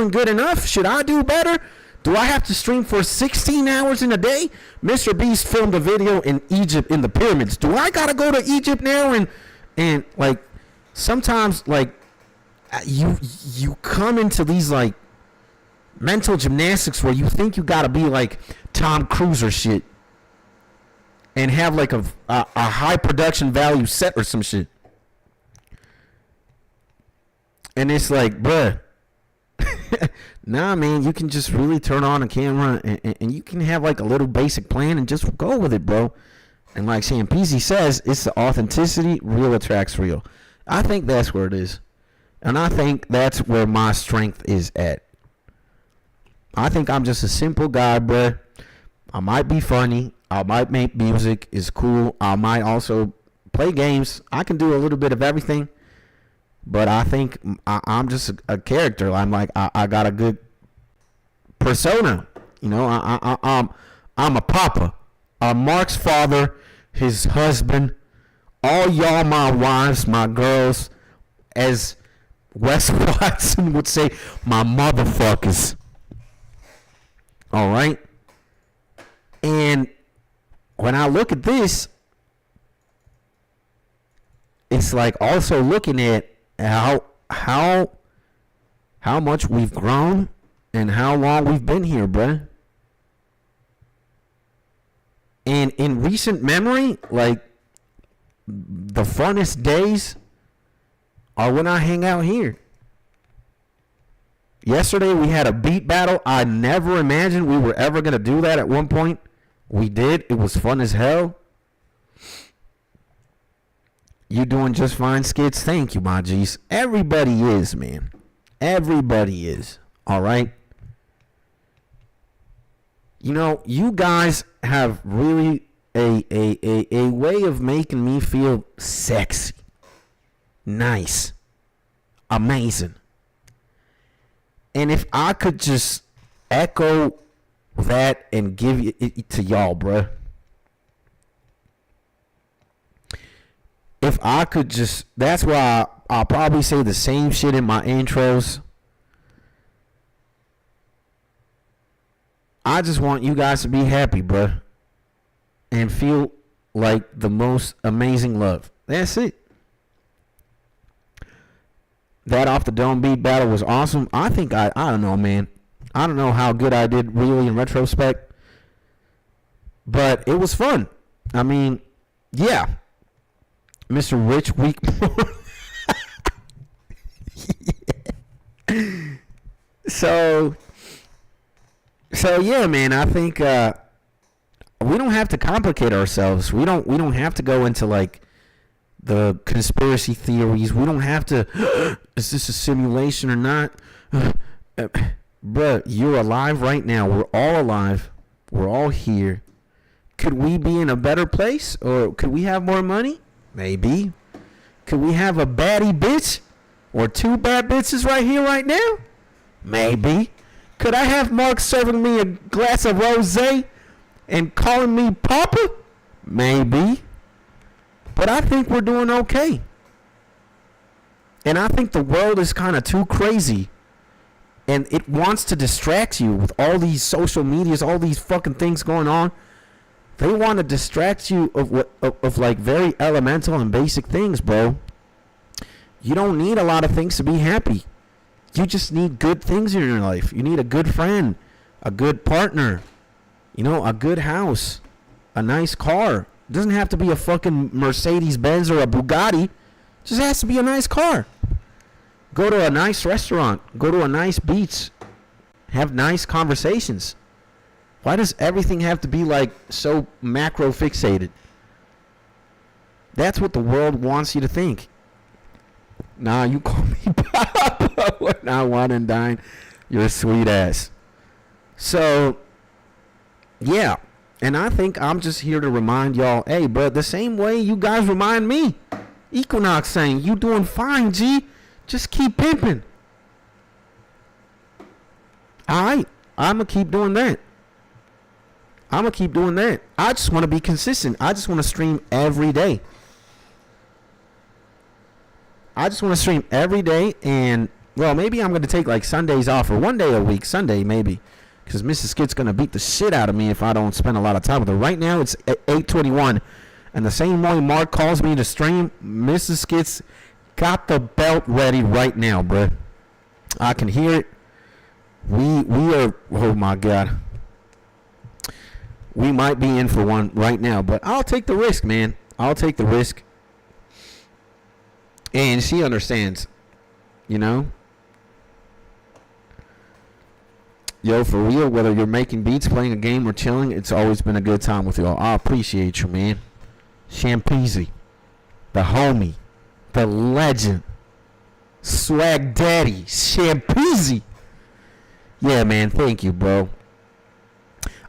good enough? Should I do better? Do I have to stream for 16 hours in a day? Mr. Beast filmed a video in Egypt in the pyramids. Do I gotta go to Egypt now? And like, sometimes like, you come into these like, mental gymnastics where you think you gotta be like Tom Cruise or shit and have like a high production value set or some shit. And it's like, bruh, nah, man, you can just really turn on a camera and you can have like a little basic plan and just go with it, bro. And like Shampezi says, it's the authenticity, real attracts real. I think that's where it is. And I think that's where my strength is at. I think I'm just a simple guy, bruh. I might be funny. I might make music. It's cool. I might also play games. I can do a little bit of everything. But I think I'm just a character. I'm like, I got a good persona. You know, I'm a papa. I'm Mark's father, his husband, all y'all my wives, my girls, as Wes Watson would say, my motherfuckers. All right? And when I look at this, it's like also looking at how much we've grown and how long we've been here, bruh. And in recent memory, like, the funnest days are when I hang out here. Yesterday we had a beat battle. I never imagined we were ever going to do that at one point. We did. It was fun as hell. You doing just fine, Skits? Thank you, my G's. Everybody is, man. Everybody is. All right? You know, you guys have really a way of making me feel sexy, nice, amazing. And if I could just echo that and give it to y'all, bruh. If I could just, that's why I'll probably say the same shit in my intros. I just want you guys to be happy, bruh. And feel like the most amazing love. That's it. That off the dome beat battle was awesome. I think I don't know, man. I don't know how good I did really in retrospect. But it was fun. I mean, yeah. Mr. Rich Weekmore. Yeah. So yeah, man, I think we don't have to complicate ourselves. We don't have to go into like the conspiracy theories. We don't have to is this a simulation or not? Bruh, you're alive right now. We're all alive. We're all here. Could we be in a better place? Or could we have more money? Maybe. Could we have a baddie bitch? Or two bad bitches right here, right now? Maybe. Could I have Mark serving me a glass of rosé and calling me Papa? Maybe. But I think we're doing okay. And I think the world is kind of too crazy. And it wants to distract you with all these social medias, all these fucking things going on. They want to distract you of like very elemental and basic things, bro. You don't need a lot of things to be happy. You just need good things in your life. You need a good friend, a good partner, you know, a good house, a nice car. It doesn't have to be a fucking Mercedes Benz or a Bugatti. It just has to be a nice car. Go to a nice restaurant. Go to a nice beach. Have nice conversations. Why does everything have to be like so macro fixated? That's what the world wants you to think. Nah, you call me Papa when I wine and dine. You're a sweet ass. So, yeah. And I think I'm just here to remind y'all, hey, bro, the same way you guys remind me. Equinox saying, you doing fine, G. Just keep pimping. Alright, I'm going to keep doing that. I just want to be consistent. I just want to stream every day. And, well, maybe I'm going to take like Sundays off or one day a week. Sunday, maybe. Because Mrs. Skit's going to beat the shit out of me if I don't spend a lot of time with her. Right now, it's 8:21. And the same way Mark calls me to stream, Mrs. Skit's got the belt ready right now, bruh. I can hear it. We are, oh my God. We might be in for one right now, but I'll take the risk, man. I'll take the risk. And she understands, you know? Yo, for real, whether you're making beats, playing a game, or chilling, it's always been a good time with y'all. I appreciate you, man. Champeezy, the homie, the legend, Swag Daddy, Champeezy. Yeah, man, thank you, bro.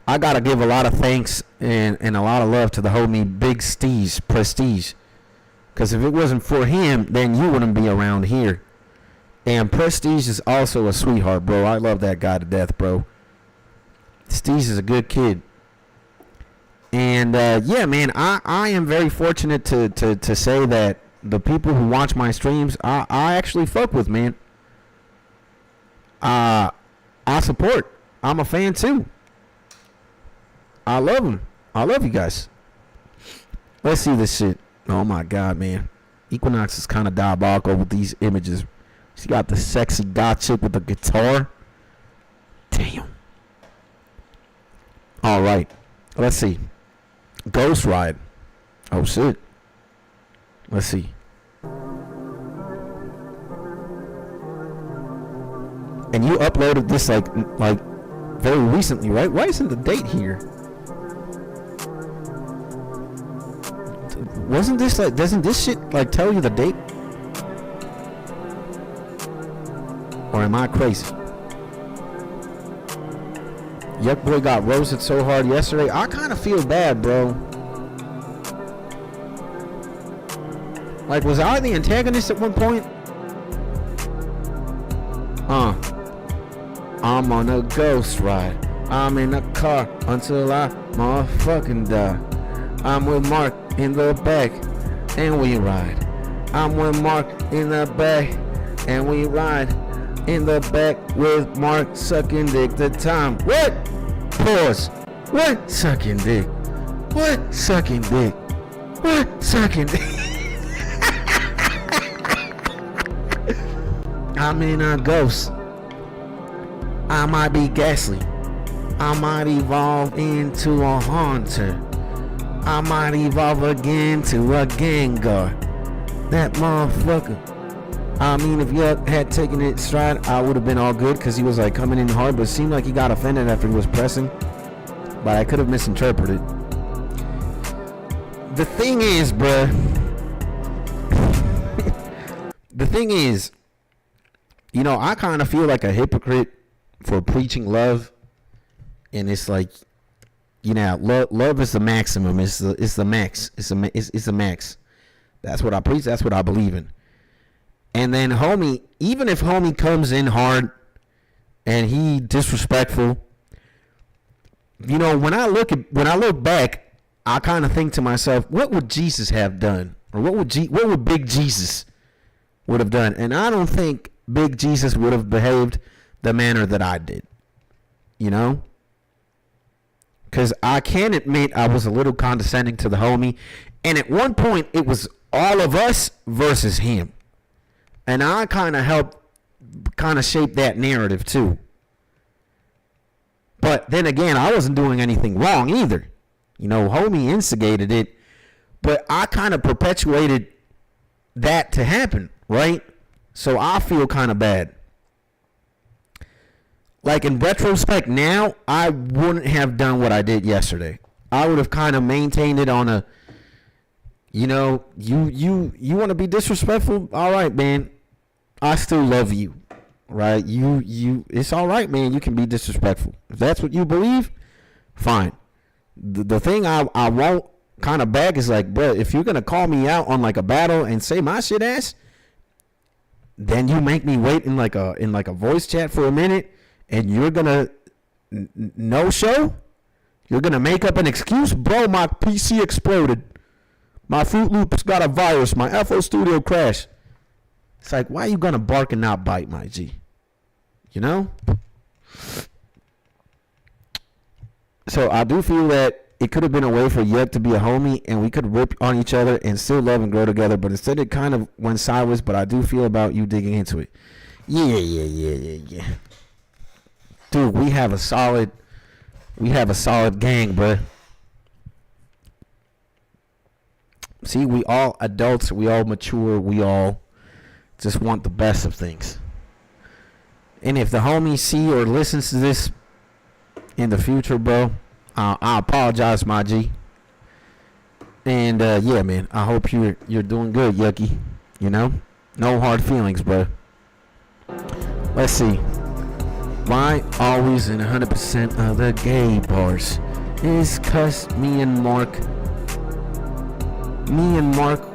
I gotta give a lot of thanks and a lot of love to the homie Big Steez, Prestige. Because if it wasn't for him, then you wouldn't be around here. And Prestige is also a sweetheart, bro. I love that guy to death, bro. Steez is a good kid. And, yeah, man, I am very fortunate to say that the people who watch my streams, I actually fuck with, man. I support. I'm a fan, too. I love them. I love you guys. Let's see this shit. Oh, my God, man. Equinox is kind of diabolical with these images. She got the sexy goth chick with the guitar. Damn. All right. Let's see. Ghost Ride. Oh, shit. Let's see. And you uploaded this like very recently, right? Why isn't the date here? Wasn't this like, doesn't this shit like tell you the date? Or am I crazy? Yuck Boy got roasted so hard yesterday. I kind of feel bad, bro. Like, was I the antagonist at one point? I'm on a ghost ride. I'm in a car until I motherfucking die. I'm with Mark in the back and we ride. I'm with Mark in the back and we ride. In the back with Mark sucking dick. The time. What? Pause. What? Sucking dick. What? Sucking dick. What? Sucking dick. I'm in a ghost. I might be ghastly. I might evolve into a haunter. I might evolve again to a Gengar. That motherfucker. I mean, if Yuck had taken it stride, I would have been all good because he was like coming in hard, but it seemed like he got offended after he was pressing. But I could have misinterpreted. The thing is, bruh. The thing is, you know, I kind of feel like a hypocrite for preaching love. And it's like, you know, love is the maximum. It's the max. It's the max. That's what I preach. That's what I believe in. And then homie, even if homie comes in hard and he disrespectful, you know, when I look back, I kind of think to myself, what would Jesus have done? Or what would Big Jesus would have done? And I don't think Big Jesus would have behaved the manner that I did. You know? Because I can admit I was a little condescending to the homie. And at one point, it was all of us versus him. And I kind of helped kind of shape that narrative too. But then again, I wasn't doing anything wrong either. You know, homie instigated it. But I kind of perpetuated that to happen, right? So I feel kind of bad. Like in retrospect now, I wouldn't have done what I did yesterday. I would have kind of maintained it on a, you know, you want to be disrespectful? All right, man. I still love you, right? It's all right, man. You can be disrespectful. If that's what you believe, fine. The thing I won't kind of bag is like, bro, if you're going to call me out on like a battle and say my shit ass, then you make me wait in like a voice chat for a minute and you're going to no show? You're going to make up an excuse? Bro, my PC exploded. My Fruit Loops got a virus. My FO Studio crashed. It's like, why are you going to bark and not bite, my G? You know? So I do feel that it could have been a way for Yuck to be a homie and we could rip on each other and still love and grow together. But instead it kind of went sideways. But I do feel about you digging into it. Yeah. Dude, we have a solid gang, bruh. See, we all adults. We all mature. We all just want the best of things. And if the homie see or listens to this in the future, bro, I apologize, my G. And yeah, man, I hope you're doing good, Yucky. You know, no hard feelings, bro. Let's see. Why always in 100% of the gay bars? Is cause me and Mark,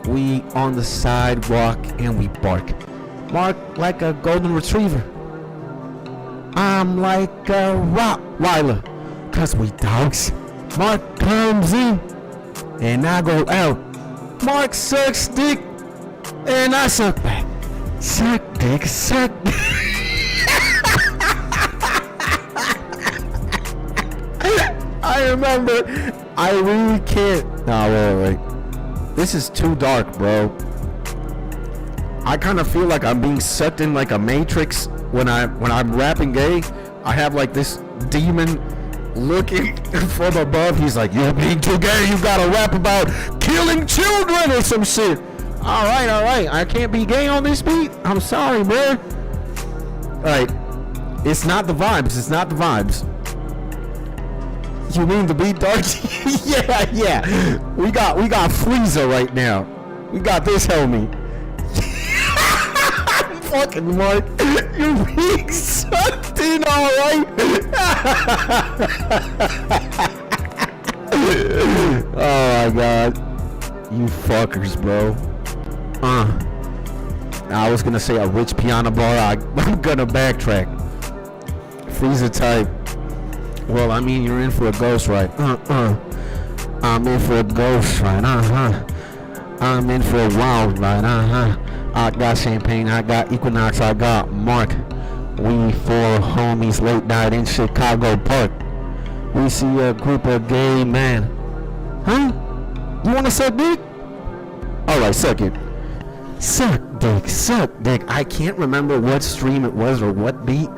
we on the sidewalk and we bark. Mark like a golden retriever. I'm like a Rottweiler, cause we dogs. Mark comes in and I go out. Mark sucks dick and I suck back. Suck dick, suck dick. I remember, I really can't. No, wait. This is too dark, bro. I kind of feel like I'm being sucked in like a matrix when I'm rapping gay. I have like this demon looking from above. He's like, you're being too gay. You gotta rap about killing children or some shit. All right. I can't be gay on this beat. I'm sorry, bro. All right. It's not the vibes. You mean the beat dark? yeah. We got Frieza right now. We got this homie. Fucking Mark, you're being sucked in, alright? Oh my god. You fuckers, bro. I was gonna say a rich piano bar. I'm gonna backtrack. Frieza type. Well, I mean, you're in for a ghost ride. I'm in for a ghost ride. I'm in for a wild ride. I got champagne, I got Equinox, I got Mark. We four homies late night in Chicago Park. We see a group of gay men. Huh? You wanna suck dick? Alright, suck it. Suck dick. I can't remember what stream it was or what beat.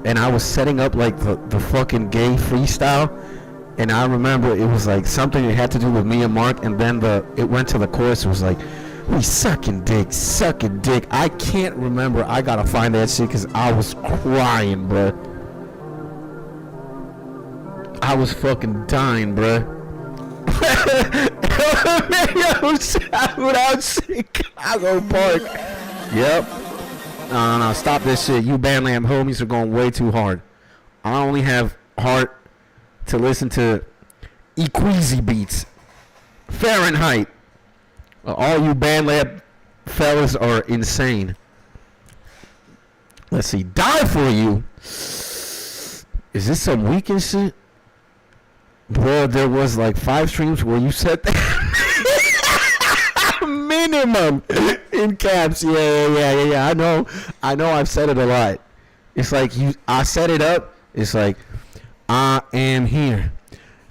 And I was setting up like the fucking gay freestyle. And I remember it was like something that had to do with me and Mark. And then it went to the chorus. It was like, we sucking dick. I can't remember. I gotta find that shit because I was crying, bruh. I was fucking dying, bruh. Shout out Chicago Park. Yep. No, stop this shit. You Bandlamb homies are going way too hard. I only have heart to listen to Equeezy beats. Fahrenheit. All you Bandlamb fellas are insane. Let's see. Die For You. Is this some weekend shit? Bro, there was like 5 streams where you said that. Minimum in caps. Yeah. I know I've said it a lot. It's like I set it up. It's like, I am here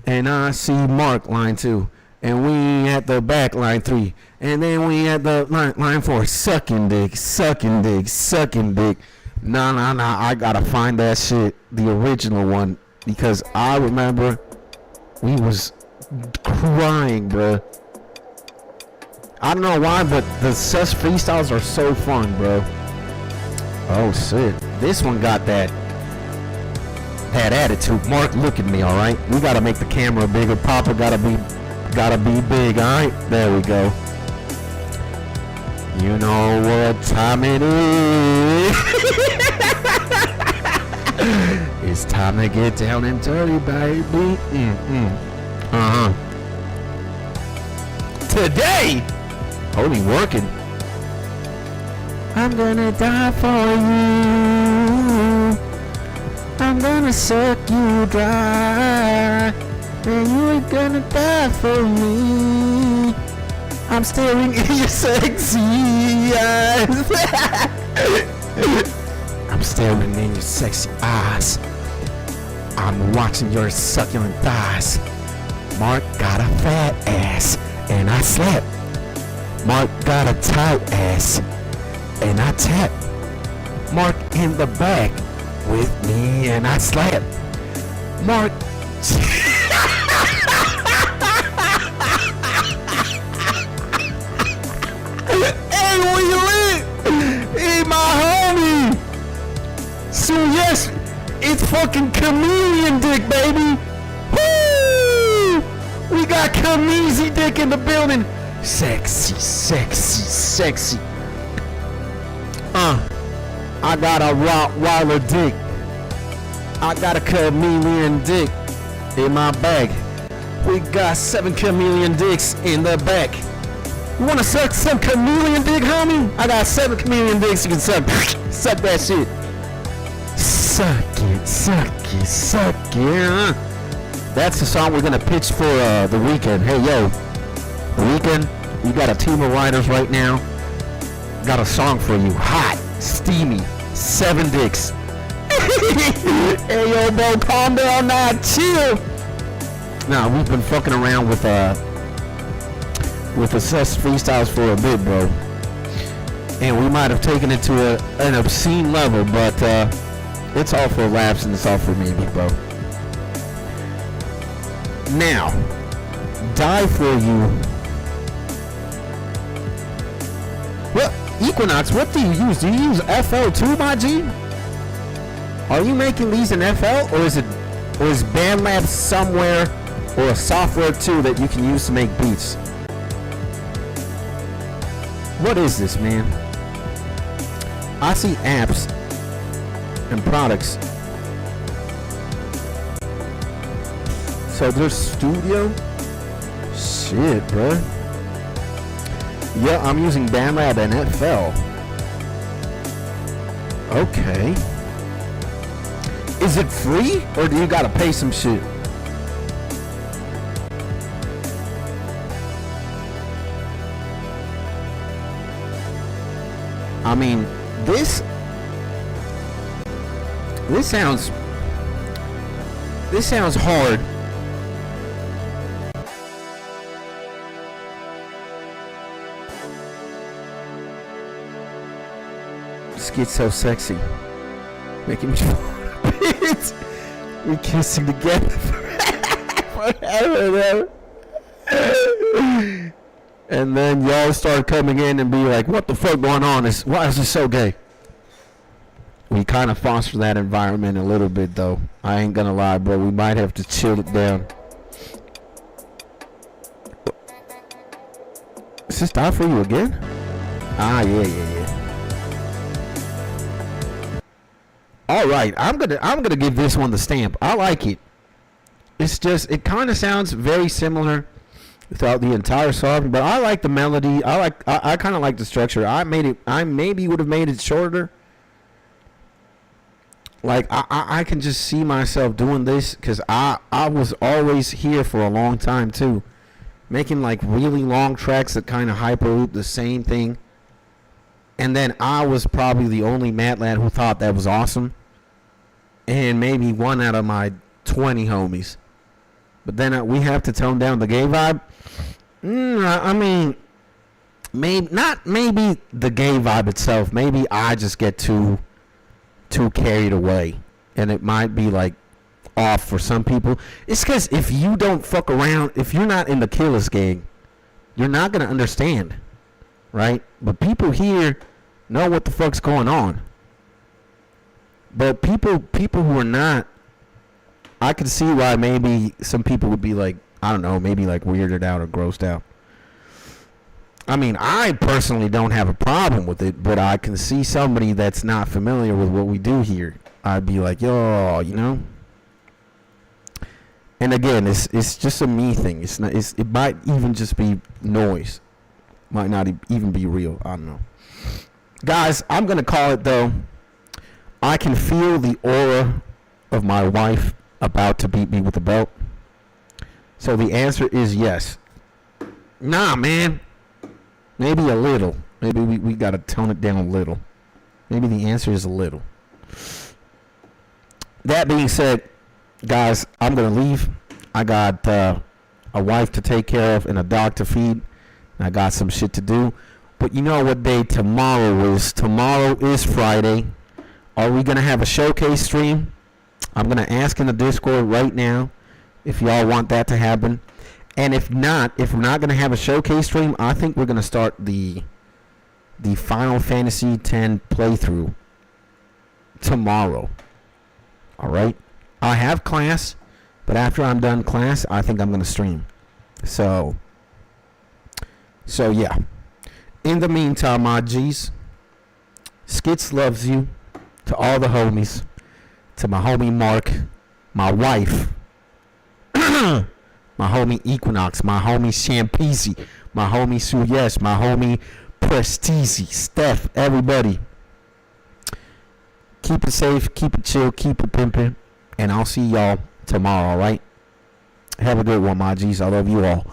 and I see Mark line 2 and we at the back line 3 and then we at the line 4 sucking dick. Nah, I gotta find that shit, the original one, because I remember we was crying, bruh. I don't know why, but the sus freestyles are so fun, bro. Oh shit, this one got that attitude. Mark, look at me, all right? We gotta make the camera bigger. Papa gotta be big, all right? There we go. You know what time it is? It's time to get down and dirty, baby. Today. Only working. I'm gonna die for you. I'm gonna suck you dry. And you ain't gonna die for me. I'm staring in your sexy eyes. I'm staring in your sexy eyes. I'm watching your succulent thighs. Mark got a fat ass and I slept. Mark got a tight ass, and I tap. Mark in the back with me, and I slap. Mark. Hey, where you at? Hey, my homie. So yes, it's fucking chameleon dick, baby. Woo! We got Kameezy dick in the building. Sexy. I got a Rottweiler dick. I got a chameleon dick in my bag. We got 7 chameleon dicks in the back. You wanna suck some chameleon dick, homie? I got 7 chameleon dicks you can suck. Suck that shit. Suck it, suck it, suck it. That's the song we're gonna pitch for the weekend. Hey, yo, the weekend, we got a team of writers right now. Got a song for you. Hot, steamy, 7 dicks. Hey, yo, bro, calm down now, chill. Nah, we've been fucking around with assessed freestyles for a bit, bro. And we might have taken it to an obscene level, but it's all for laughs and it's all for me, bro. Now, die for you. What, Equinox, what do you use? Do you use FL too, my G? Are you making these in FL, or is BandLab somewhere or a software too that you can use to make beats? What is this, man? I see apps and products. So there's studio? Shit, bro. Yeah, I'm using BandLab and FL. Okay. Is it free, or do you gotta pay some shit? I mean, this sounds hard. This gets so sexy, making me we kissing together forever. And then y'all start coming in and be like, what the fuck going on? Why is this so gay? We kind of foster that environment a little bit, though. I ain't gonna lie, bro. We might have to chill it down. Is this die for you again? Ah, yeah. All right, I'm gonna give this one the stamp. I like it. It's just, it kind of sounds very similar throughout the entire song, but I like the melody. I kind of like the structure. I maybe would have made it shorter. Like I can just see myself doing this, because I was always here for a long time too, making like really long tracks that kind of hyper loop the same thing. And then I was probably the only Mad Lad who thought that was awesome, and maybe one out of my 20 homies. But then we have to tone down the gay vibe. I mean, maybe the gay vibe itself. Maybe I just get too carried away, and it might be like off for some people. It's because if you don't fuck around, if you're not in the Killers gang, you're not gonna understand, right? But people here know what the fuck's going on. But people who are not, I can see why maybe some people would be like, I don't know, maybe like weirded out or grossed out. I mean, I personally don't have a problem with it, but I can see somebody that's not familiar with what we do here. I'd be like, yo, you know? And again, it's just a me thing. It might even just be noise. Might not even be real. I don't know. Guys, I'm going to call it, though. I can feel the aura of my wife about to beat me with a belt. So the answer is yes. Nah, man. Maybe a little. Maybe we got to tone it down a little. Maybe the answer is a little. That being said, guys, I'm going to leave. I got a wife to take care of and a dog to feed. I got some shit to do. But you know what day tomorrow is? Tomorrow is Friday. Are we going to have a showcase stream? I'm going to ask in the Discord right now if y'all want that to happen. And if not, if we're not going to have a showcase stream, I think we're going to start the Final Fantasy X playthrough tomorrow. All right? I have class, but after I'm done class, I think I'm going to stream. So yeah. In the meantime, my G's, Skits loves you. To all the homies. to my homie Mark, my wife, my homie Equinox, my homie Champeezy, my homie Suyesh, my homie Prestizi, Steph, everybody. Keep it safe, keep it chill, keep it pimping, and I'll see y'all tomorrow, alright? Have a good one, my G's. I love you all.